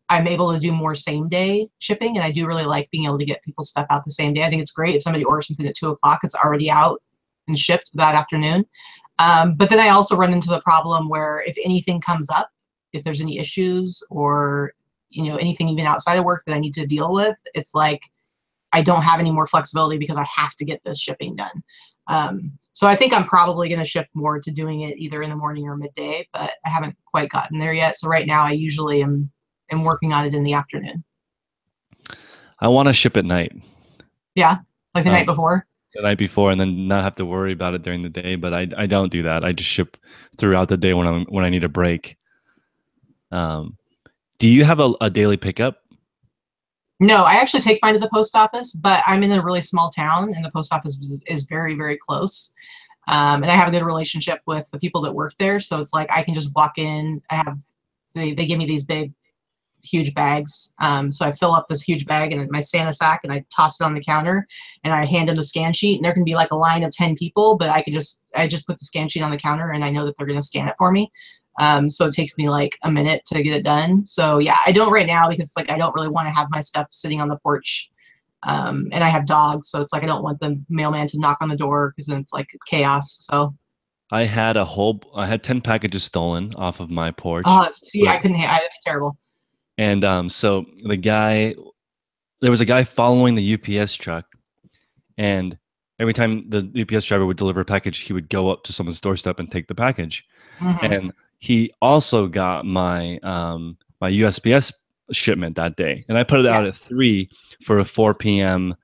I'm able to do more same day shipping. And I do really like being able to get people's stuff out the same day. I think it's great if somebody orders something at 2 o'clock, it's already out and shipped that afternoon. But then I also run into the problem where if anything comes up, if there's any issues or, anything even outside of work that I need to deal with, it's like, I don't have any more flexibility because I have to get this shipping done. So I think I'm probably going to shift more to doing it either in the morning or midday, but I haven't quite gotten there yet. So right now I usually am working on it in the afternoon. I want to ship at night. Yeah. Like the night before. The night before and then not have to worry about it during the day. But I don't do that. I just ship throughout the day when I need a break. Do you have a daily pickup? No, I actually take mine to the post office, but I'm in a really small town and the post office is very, very close. And I have a good relationship with the people that work there. So it's like I can just walk in. They give me these big, huge bags. So I fill up this huge bag in my Santa sack and I toss it on the counter and I hand them the scan sheet. And there can be like a line of 10 people, but I just put the scan sheet on the counter and I know that they're going to scan it for me. So it takes me like a minute to get it done. So yeah, I don't right now because it's like I don't really want to have my stuff sitting on the porch. And I have dogs, so it's like I don't want the mailman to knock on the door because then it's like chaos. So I had 10 packages stolen off of my porch. See, I couldn't. It'd be terrible. And so there was a guy following the UPS truck, and every time the UPS driver would deliver a package, he would go up to someone's doorstep and take the package. Mm-hmm. And he also got my my USPS shipment that day, and I put it out at 3 for a 4 p.m.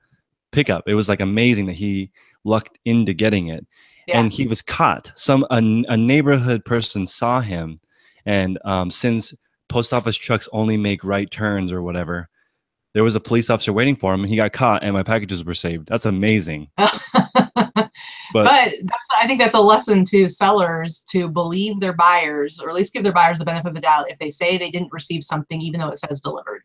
pickup. It was like amazing that he lucked into getting it, and he was caught. A neighborhood person saw him, and since post office trucks only make right turns or whatever, there was a police officer waiting for him, and he got caught, and my packages were saved. That's amazing. But I think that's a lesson to sellers to believe their buyers, or at least give their buyers the benefit of the doubt if they say they didn't receive something, even though it says delivered.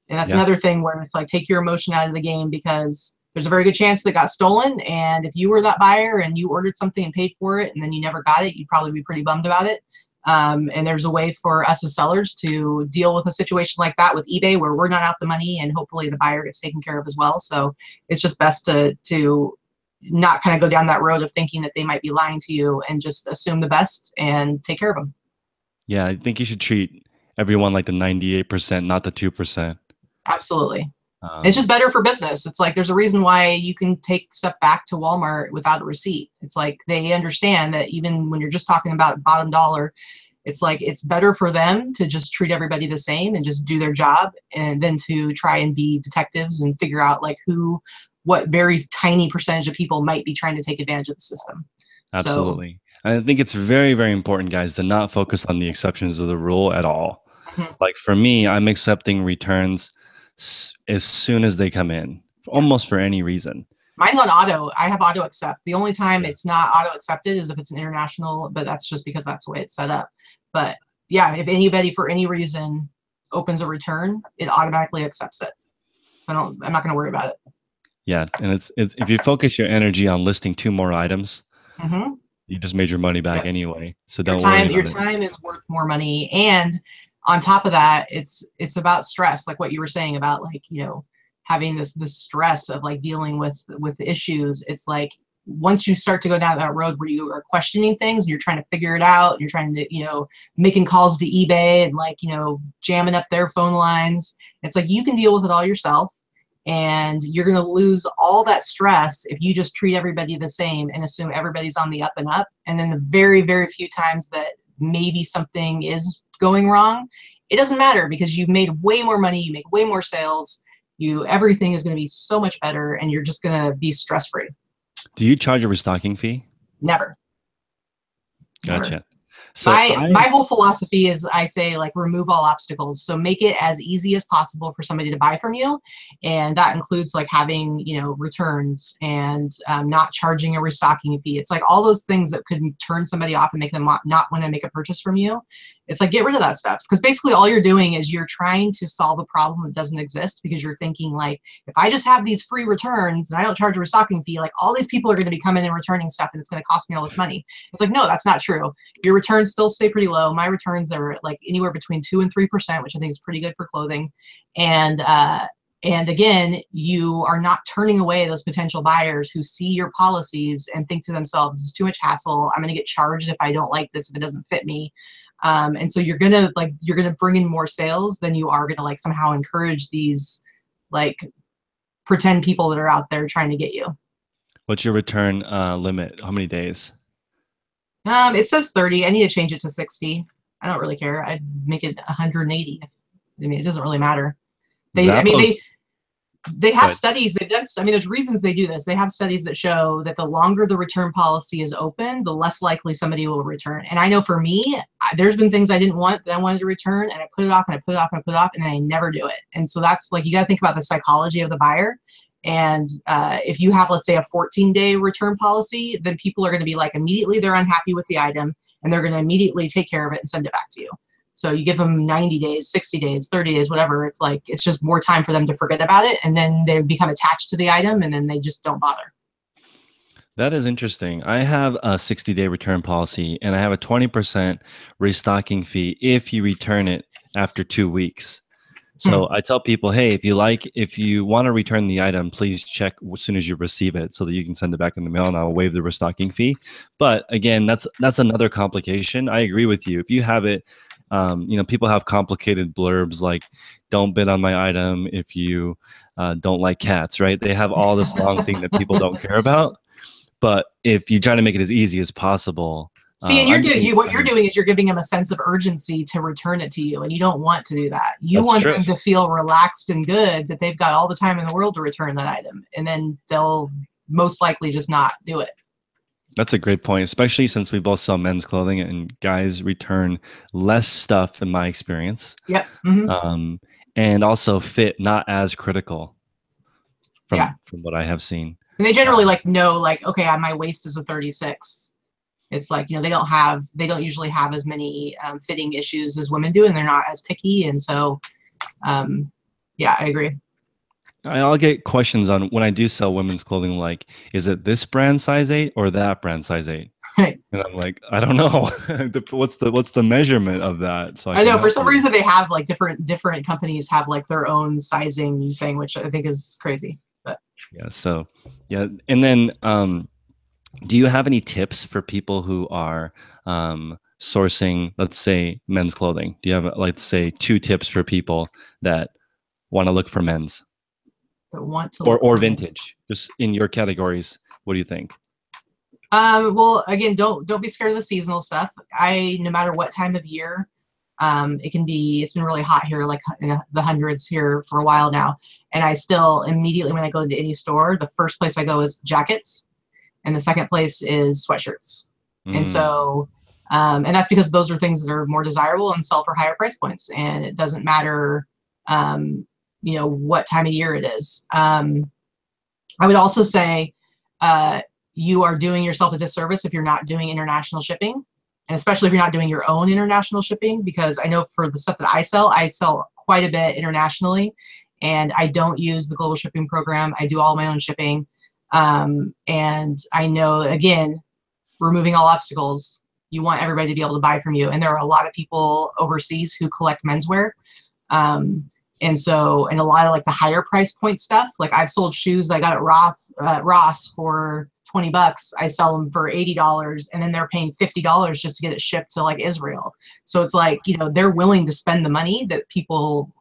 And that's another thing where it's like, take your emotion out of the game, because there's a very good chance that got stolen. And if you were that buyer and you ordered something and paid for it and then you never got it, you'd probably be pretty bummed about it. And there's a way for us as sellers to deal with a situation like that with eBay, where we're not out the money and hopefully the buyer gets taken care of as well. So it's just best to not kind of go down that road of thinking that they might be lying to you, and just assume the best and take care of them. Yeah, I think you should treat everyone like the 98%, not the 2%. Absolutely. It's just better for business. It's like there's a reason why you can take stuff back to Walmart without a receipt. It's like they understand that even when you're just talking about bottom dollar, it's like it's better for them to just treat everybody the same and just do their job, and then to try and be detectives and figure out like what very tiny percentage of people might be trying to take advantage of the system. Absolutely. So, I think it's very, very important, guys, to not focus on the exceptions of the rule at all. Like for me, I'm accepting returns as soon as they come in, almost for any reason. Mine's on auto. I have auto accept. The only time it's not auto accepted is if it's an international, but that's just because that's the way it's set up. But yeah, if anybody for any reason opens a return, it automatically accepts it. So I'm not going to worry about it. Yeah, and it's if you focus your energy on listing 2 more items, you just made your money back anyway. So don't worry about it. Your time is worth more money, and on top of that, it's about stress, like what you were saying about, like, you know, having this stress of like dealing with issues. It's like once you start to go down that road where you are questioning things and you're trying to figure it out, and you're trying to, you know, making calls to eBay and like, you know, jamming up their phone lines. It's like you can deal with it all yourself, and you're going to lose all that stress if you just treat everybody the same and assume everybody's on the up and up. And then the very, very few times that maybe something is going wrong, it doesn't matter, because you've made way more money, you make way more sales, everything is going to be so much better, and you're just going to be stress free. Do you charge a restocking fee? Never. Gotcha. Never. So my whole philosophy is, I say, like, remove all obstacles. So make it as easy as possible for somebody to buy from you. And that includes like having, you know, returns and not charging a restocking fee. It's like all those things that could turn somebody off and make them not want to make a purchase from you. It's like, get rid of that stuff. Because basically all you're doing is you're trying to solve a problem that doesn't exist, because you're thinking like, if I just have these free returns and I don't charge a restocking fee, like all these people are going to be coming and returning stuff and it's going to cost me all this money. It's like, no, that's not true. Your returns still stay pretty low. My returns are like anywhere between 2 and 3%, which I think is pretty good for clothing. And again, you are not turning away those potential buyers who see your policies and think to themselves, this is too much hassle. I'm going to get charged if I don't like this, if it doesn't fit me. And so you're gonna bring in more sales than you are gonna like somehow encourage these like pretend people that are out there trying to get you. What's your return limit? How many days? It says 30. I need to change it to 60. I don't really care. I'd make it 180. I mean, it doesn't really matter. They have studies, they've done, I mean, there's reasons they do this. They have studies that show that the longer the return policy is open, the less likely somebody will return. And I know for me, there's been things I didn't want that I wanted to return, and I put it off and I put it off and I put it off, and then I never do it. And so that's like, you got to think about the psychology of the buyer. And if you have, let's say, a 14-day return policy, then people are going to be like, immediately they're unhappy with the item, and they're going to immediately take care of it and send it back to you. So you give them 90 days, 60 days, 30 days, whatever. It's like, it's just more time for them to forget about it. And then they become attached to the item, and then they just don't bother. That is interesting. I have a 60-day return policy, and I have a 20% restocking fee if you return it after 2 weeks. So I tell people, hey, if you want to return the item, please check as soon as you receive it so that you can send it back in the mail, and I'll waive the restocking fee. But again, that's another complication. I agree with you. If you have it, people have complicated blurbs like, don't bid on my item if you don't like cats, right? They have all this long thing that people don't care about. But if you try to make it as easy as possible, see, and what you're doing is you're giving them a sense of urgency to return it to you, and you don't want to do that. You want them to feel relaxed and good that they've got all the time in the world to return that item, and then they'll most likely just not do it. That's a great point, especially since we both sell men's clothing and guys return less stuff in my experience. Yep. And also fit not as critical from what I have seen. And they generally know, okay, my waist is a 36. It's like, they don't usually have as many fitting issues as women do, and they're not as picky. And so, yeah, I agree. I'll get questions on when I do sell women's clothing, like, is it this brand size 8 or that brand size 8? Right. And I'm like, I don't know. What's the measurement of that? So I know for some reason they have different companies have their own sizing thing, which I think is crazy. But yeah, so yeah, and then do you have any tips for people who are sourcing, let's say, men's clothing? Do you have, let's say, 2 tips for people that want to look for men's? That want to or vintage, just in your categories? What do you think? Well, again, don't be scared of the seasonal stuff. No matter what time of year, it's been really hot here, like in the hundreds here for a while now. And I still immediately, when I go into any store, the first place I go is jackets, and the second place is sweatshirts. And so, and that's because those are things that are more desirable and sell for higher price points. And it doesn't matter, what time of year it is. I would also say, you are doing yourself a disservice if you're not doing international shipping, and especially if you're not doing your own international shipping, because I know for the stuff that I sell quite a bit internationally, and I don't use the global shipping program. I do all my own shipping. And I know, again, removing all obstacles, you want everybody to be able to buy from you. And there are a lot of people overseas who collect menswear. And so, and a lot of the higher price point stuff, I've sold shoes that I got at Ross for $20. I sell them for $80, and then they're paying $50 just to get it shipped to Israel. So it's they're willing to spend the money that people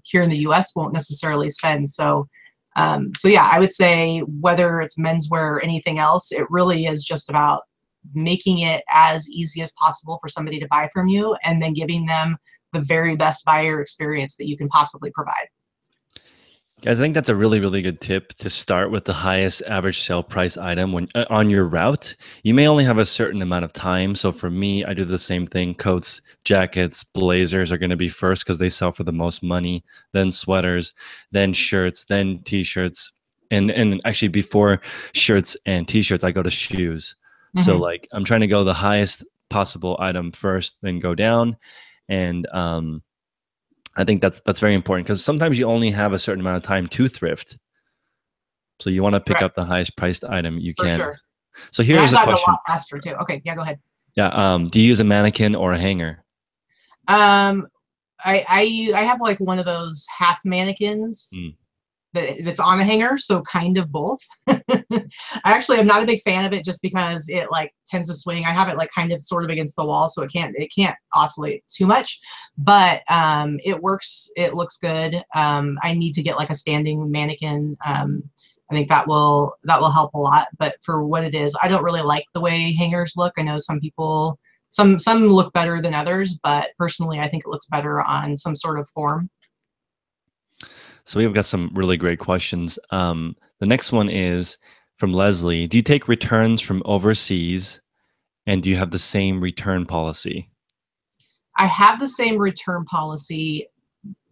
here in the US won't necessarily spend. So yeah, I would say whether it's menswear or anything else, it really is just about making it as easy as possible for somebody to buy from you, and then giving them the very best buyer experience that you can possibly provide. Guys, I think that's a really, really good tip, to start with the highest average sale price item when on your route. You may only have a certain amount of time. So for me, I do the same thing. Coats, jackets, blazers are going to be first because they sell for the most money, then sweaters, then shirts, then t-shirts. And actually before shirts and t-shirts, I go to shoes. So I'm trying to go the highest possible item first, then go down. And I think that's very important, because sometimes you only have a certain amount of time to thrift. So you want to pick up the highest priced item you can. Sure. So here's a question. A lot faster too. Okay, yeah, go ahead. Yeah. Do you use a mannequin or a hanger? I have one of those half mannequins that's on a hanger, so kind of both. I actually am not a big fan of it, just because it tends to swing. I have it kind of sort of against the wall, so it can't oscillate too much, but it works. It looks good. I need to get a standing mannequin. I think that will help a lot, but for what it is, I don't really like the way hangers look. I know some people, some look better than others, but personally I think it looks better on some sort of form. So we've got some really great questions. The next one is from Leslie. Do you take returns from overseas, and do you have the same return policy? I have the same return policy.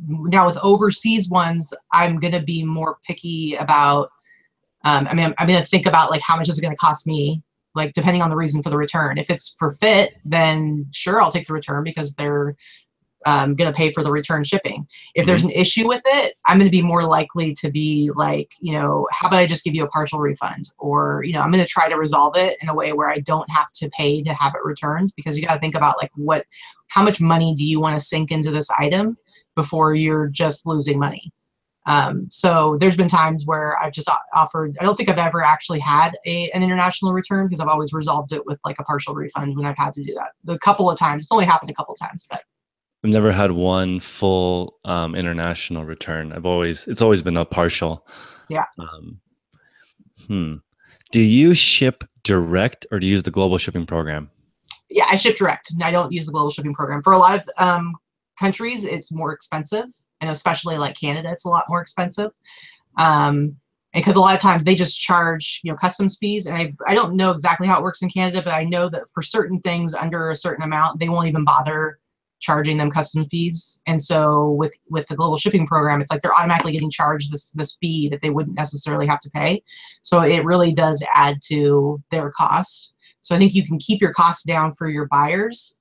Now with overseas ones, I'm going to be more picky about I mean, I'm going to think about like how much is it going to cost me, like depending on the reason for the return. If it's for fit, then sure, I'll take the return because they're going to pay for the return shipping. If there's an issue with it, I'm going to be more likely to be like, you know, how about I just give you a partial refund? Or, you know, I'm going to try to resolve it in a way where I don't have to pay to have it returned, because you got to think about like how much money do you want to sink into this item before you're just losing money. So there's been times where I've just offered, I don't think I've ever actually had an international return, because I've always resolved it with like a partial refund when I've had to do that. A couple of times, it's only happened a couple of times, but I've never had one full international return. It's always been a partial. yeah. Do you ship direct or do you use the global shipping program? Yeah, I ship direct. I don't use the global shipping program. For a lot of countries, it's more expensive, and especially like Canada, it's a lot more expensive. Because a lot of times they just charge, you know, customs fees, and I don't know exactly how it works in Canada, but I know that for certain things under a certain amount, they won't even bother charging them custom fees. And so with the global shipping program, it's like they're automatically getting charged this fee that they wouldn't necessarily have to pay. So it really does add to their cost. So I think you can keep your costs down for your buyers.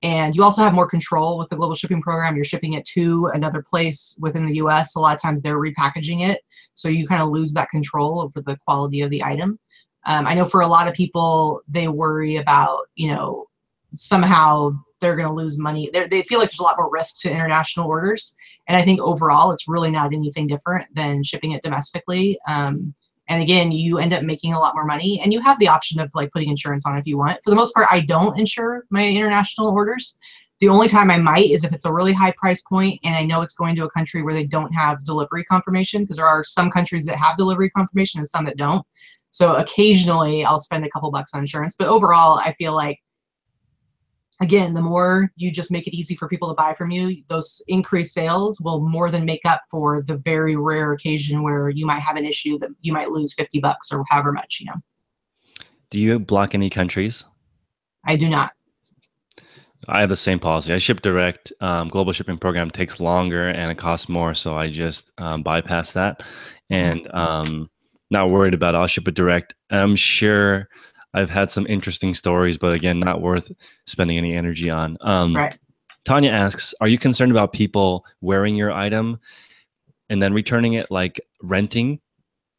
And you also have more control with the global shipping program. You're shipping it to another place within the US. A lot of times they're repackaging it. So you kind of lose that control over the quality of the item. I know for a lot of people, they worry about, you know, somehow they're going to lose money. They feel like there's a lot more risk to international orders. And I think overall, it's really not anything different than shipping it domestically. And again, you end up making a lot more money, and you have the option of like putting insurance on if you want. For the most part, I don't insure my international orders. The only time I might is if it's a really high price point and I know it's going to a country where they don't have delivery confirmation, because there are some countries that have delivery confirmation and some that don't. So occasionally I'll spend a couple bucks on insurance, but overall I feel like, again, the more you just make it easy for people to buy from you, those increased sales will more than make up for the very rare occasion where you might have an issue that you might lose 50 bucks or however much, you know. Do you block any countries? I do not. I have the same policy. I ship direct. Global shipping program takes longer and it costs more, so I just bypass that, and not worried about it. I'll ship it direct. I'm sure I've had some interesting stories, but again, not worth spending any energy on. Right. Tanya asks, are you concerned about people wearing your item and then returning it, like renting?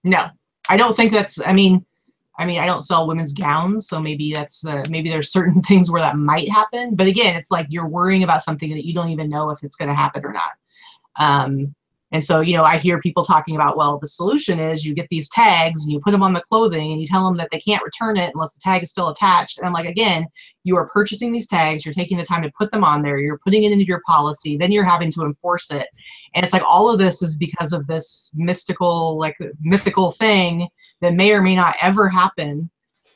No, I don't think that's, I mean, I don't sell women's gowns, so maybe that's, maybe there's certain things where that might happen. But again, it's like you're worrying about something that you don't even know if it's going to happen or not. And so, you know, I hear people talking about, well, the solution is you get these tags and you put them on the clothing and you tell them that they can't return it unless the tag is still attached. And I'm like, again, you are purchasing these tags, you're taking the time to put them on there, you're putting it into your policy, then you're having to enforce it. And it's like all of this is because of this mythical thing that may or may not ever happen.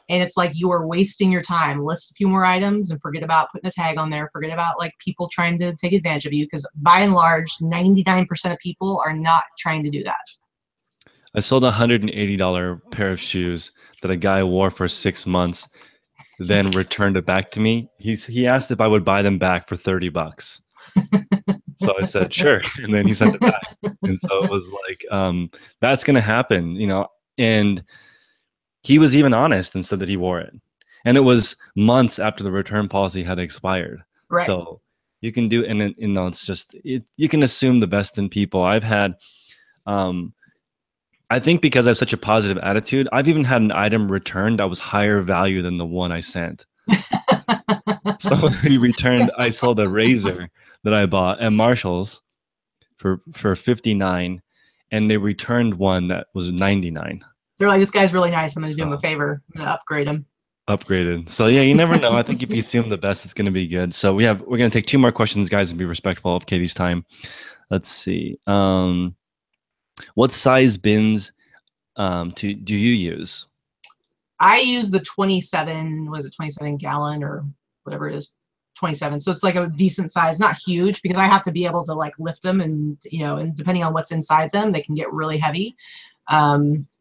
And it's like you are wasting your time. List a few more items and forget about putting a tag on there. Forget about like people trying to take advantage of you, because by and large, 99% of people are not trying to do that. I sold a $180 pair of shoes that a guy wore for 6 months, then returned it back to me. He asked if I would buy them back for 30 bucks. So I said, sure. And then he sent it back. And so it was like, that's going to happen, you know, and he was even honest and said that he wore it. And it was months after the return policy had expired. Right. So you can do, and you know, it's just, you can assume the best in people. I've had, I think because I have such a positive attitude, I've even had an item returned that was higher value than the one I sent. So he returned, I sold a razor that I bought at Marshall's for 59, and they returned one that was 99. They're like, this guy's really nice, I'm going to do him a favor. I'm going to upgrade him. Upgraded. So yeah, you never know. I think if you assume the best, it's going to be good. So we're going to take 2 more questions, guys, and be respectful of Katy's time. Let's see. What size bins do you use? I use the 27, was it 27 gallon or whatever it is, 27. So it's like a decent size, not huge, because I have to be able to like lift them, and you know, and depending on what's inside them, they can get really heavy.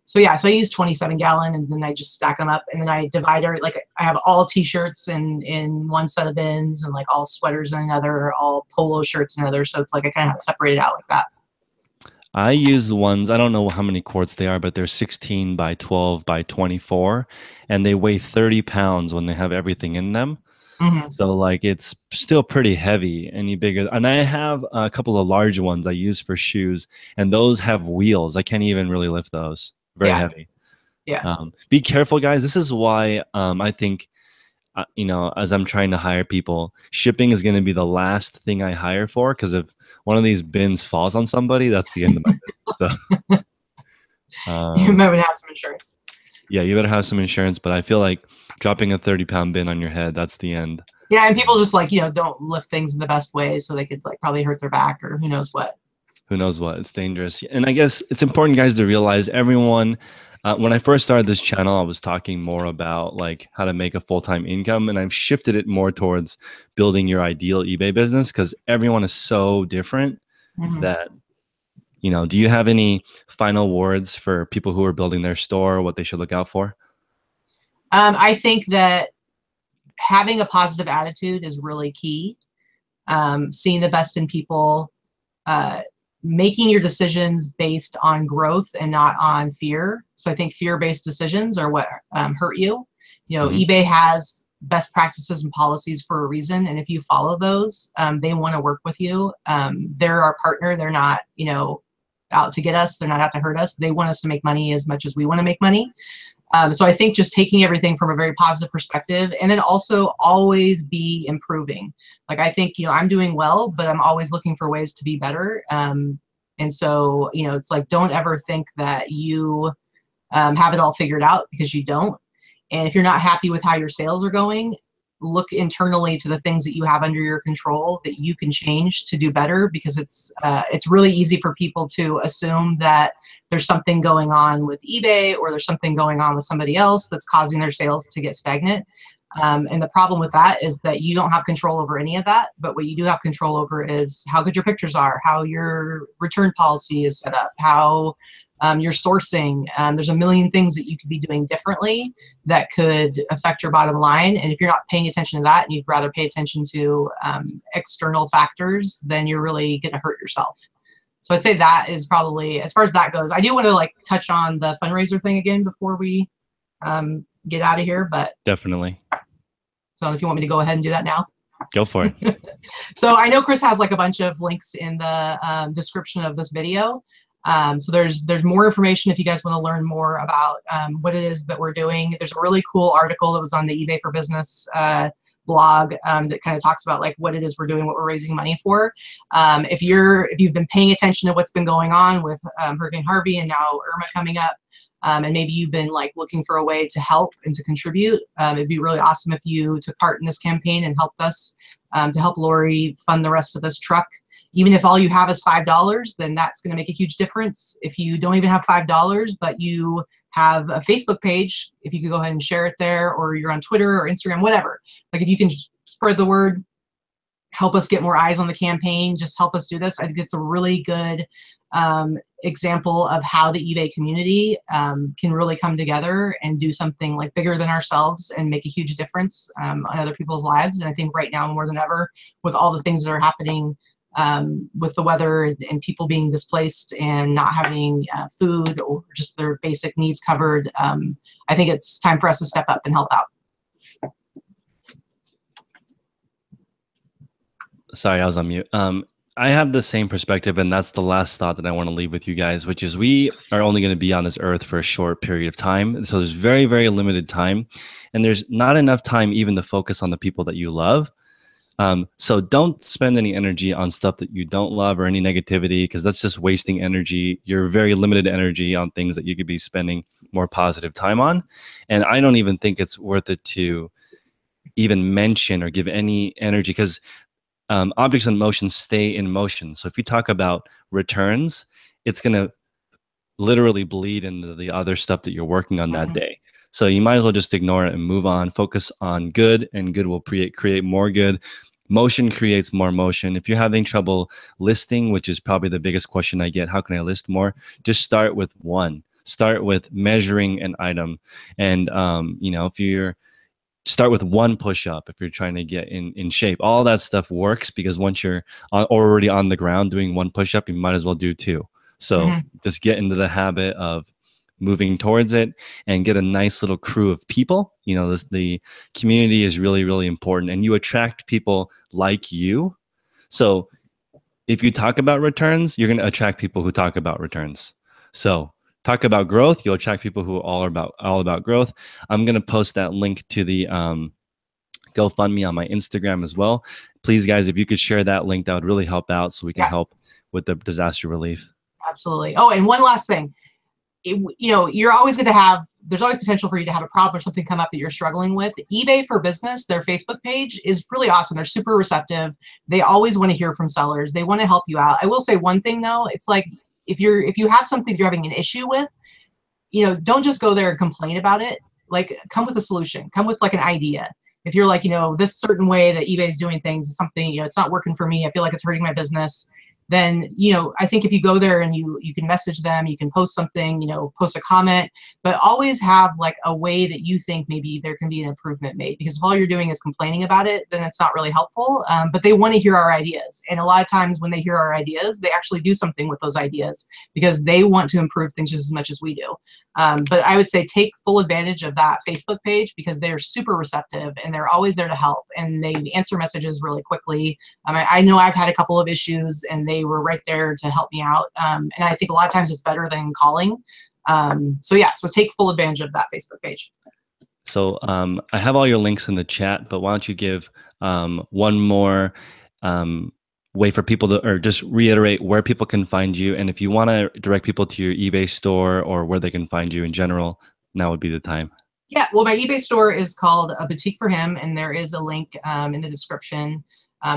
So yeah, so I use 27 gallon, and then I just stack them up, and then I divide it. Like I have all t-shirts in one set of bins, and like all sweaters in another, all polo shirts in another. So it's like I kind of have to separate it out like that. I use the ones, I don't know how many quarts they are, but they're 16 by 12 by 24, and they weigh 30 pounds when they have everything in them. Hmm. So like it's still pretty heavy. Any bigger, and I have a couple of large ones I use for shoes, and those have wheels. I can't even really lift those. Very Yeah, heavy. yeah. Be careful, guys. This is why I think as I'm trying to hire people, shipping is going to be the last thing I hire for, because if one of these bins falls on somebody, that's the end of my business. So, You might want to have some insurance. yeah, you better have some insurance. But I feel like dropping a 30-pound bin on your head, that's the end. Yeah, and people just like, don't lift things in the best way, so they could like probably hurt their back or who knows what. Who knows what? It's dangerous. And I guess it's important, guys, to realize everyone. When I first started this channel, I was talking more about like how to make a full-time income, and I've shifted it more towards building your ideal eBay business, because everyone is so different Hmm. that, do you have any final words for people who are building their store, what they should look out for? I think that having a positive attitude is really key. Seeing the best in people, uh, making your decisions based on growth and not on fear. So I think fear-based decisions are what hurt you. Hmm. eBay has best practices and policies for a reason, and if you follow those, they want to work with you. They're our partner. They're not, out to get us. They're not out to hurt us. They want us to make money as much as we want to make money. So I think just taking everything from a very positive perspective, and then also always be improving. Like I think, I'm doing well, but I'm always looking for ways to be better. And so, it's like, don't ever think that you have it all figured out, because you don't. And if you're not happy with how your sales are going, look internally to the things that you have under your control that you can change to do better, because it's really easy for people to assume that there's something going on with eBay or there's something going on with somebody else that's causing their sales to get stagnant. And the problem with that is that you don't have control over any of that. But what you do have control over is how good your pictures are, how your return policy is set up, how you're sourcing. There's a million things that you could be doing differently that could affect your bottom line. And if you're not paying attention to that and you'd rather pay attention to external factors, then you're really going to hurt yourself. So I'd say that is probably, as far as that goes. I do want to like touch on the fundraiser thing again before we get out of here. But Definitely. so if you want me to go ahead and do that now. Go for it. So I know Chris has like a bunch of links in the description of this video. So there's more information if you guys want to learn more about what it is that we're doing. There's a really cool article that was on the eBay for Business blog that kind of talks about like what it is we're doing, what we're raising money for. If you've been paying attention to what's been going on with Hurricane Harvey and now Irma coming up, and maybe you've been like looking for a way to help and to contribute, it'd be really awesome if you took part in this campaign and helped us to help Lori fund the rest of this truck. Even if all you have is $5, then that's going to make a huge difference. If you don't even have $5, but you have a Facebook page, if you could go ahead and share it there, or you're on Twitter or Instagram, whatever. Like if you can spread the word, help us get more eyes on the campaign, just help us do this. I think it's a really good example of how the eBay community can really come together and do something like bigger than ourselves and make a huge difference on other people's lives. And I think right now more than ever, with all the things that are happening with the weather and people being displaced and not having food or just their basic needs covered, I think it's time for us to step up and help out. Sorry, I was on mute. I have the same perspective, and that's the last thought that I want to leave with you guys, which is we are only going to be on this earth for a short period of time. So there's very, very limited time, and there's not enough time even to focus on the people that you love. So don't spend any energy on stuff that you don't love or any negativity, because that's just wasting energy. You're very limited energy on things that you could be spending more positive time on. And I don't even think it's worth it to even mention or give any energy, because objects in motion stay in motion. So if you talk about returns, it's going to literally bleed into the other stuff that you're working on that day. So you might as well just ignore it and move on. Focus on good, and good will create more good. Motion creates more motion. If you're having trouble listing, which is probably the biggest question I get, how can I list more? Just start with one. Start with measuring an item. And, if you're start with one push-up, if you're trying to get in shape, all that stuff works, because once you're already on the ground doing one push-up, you might as well do two. So just get into the habit of moving towards it and get a nice little crew of people. You know, the community is really, really important, and you attract people like you. So if you talk about returns, you're going to attract people who talk about returns. So talk about growth, you'll attract people who are all about growth. I'm going to post that link to the GoFundMe on my Instagram as well. Please, guys, if you could share that link, that would really help out so we can help with the disaster relief. Absolutely. Oh, and one last thing. You know, you're always going to have, there's always potential for you to have a problem or something come up that you're struggling with. eBay for Business, their Facebook page is really awesome. They're super receptive. They always want to hear from sellers. They want to help you out. I will say one thing though, it's like if you have something you're having an issue with, you know, don't just go there and complain about it. Like, come with a solution. Come with like an idea. If you're like, you know, this certain way that eBay is doing things is something, you know, it's not working for me, I feel like it's hurting my business, then, you know, I think if you go there and you can message them, you can post something, you know, post a comment, but always have like a way that you think maybe there can be an improvement made. Because if all you're doing is complaining about it, then it's not really helpful. But they want to hear our ideas. And a lot of times when they hear our ideas, they actually do something with those ideas because they want to improve things just as much as we do. But I would say take full advantage of that Facebook page because they're super receptive and they're always there to help, and they answer messages really quickly. I know I've had a couple of issues and they were right there to help me out. And I think a lot of times it's better than calling. So yeah, so take full advantage of that Facebook page. So I have all your links in the chat, but why don't you give one more way for people to, or just reiterate where people can find you. And if you want to direct people to your eBay store or where they can find you in general, now would be the time. Yeah, well, my eBay store is called A Boutique for Him, and there is a link in the description.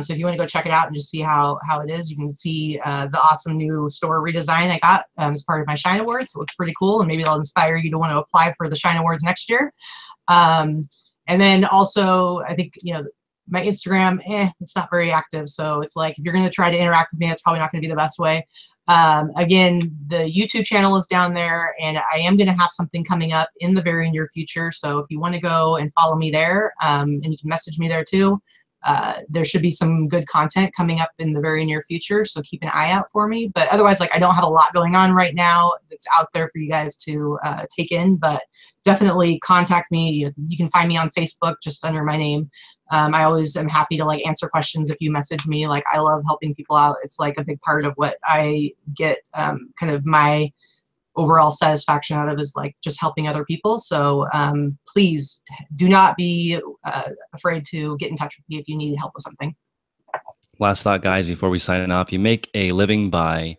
So if you want to go check it out and just see how it is, you can see the awesome new store redesign I got as part of my Shine Awards. It looks pretty cool, and maybe it'll inspire you to want to apply for the Shine Awards next year. And then also, I think, you know, my Instagram, it's not very active. So it's like, if you're going to try to interact with me, it's probably not going to be the best way. Again, the YouTube channel is down there, and I am going to have something coming up in the very near future. So if you want to go and follow me there, and you can message me there too, there should be some good content coming up in the very near future. So keep an eye out for me. But otherwise, like, I don't have a lot going on right now that's out there for you guys to take in, but definitely contact me. You can find me on Facebook just under my name. I always am happy to like answer questions if you message me. Like, I love helping people out. It's like a big part of what I get kind of my overall satisfaction out of, is like just helping other people. So please do not be afraid to get in touch with me if you need help with something. Last thought, guys, before we sign off. You make a living by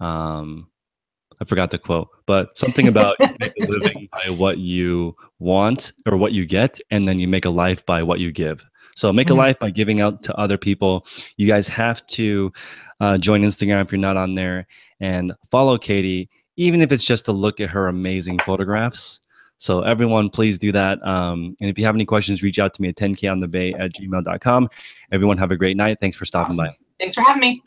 I forgot the quote, but something about you make a living by what you want or what you get, and then you make a life by what you give. So make a life by giving out to other people. You guys have to join Instagram if you're not on there, and follow Katy, even if it's just to look at her amazing photographs. So everyone, please do that. And if you have any questions, reach out to me at 10konthebay@gmail.com. Everyone have a great night. Thanks for stopping by. Thanks for having me.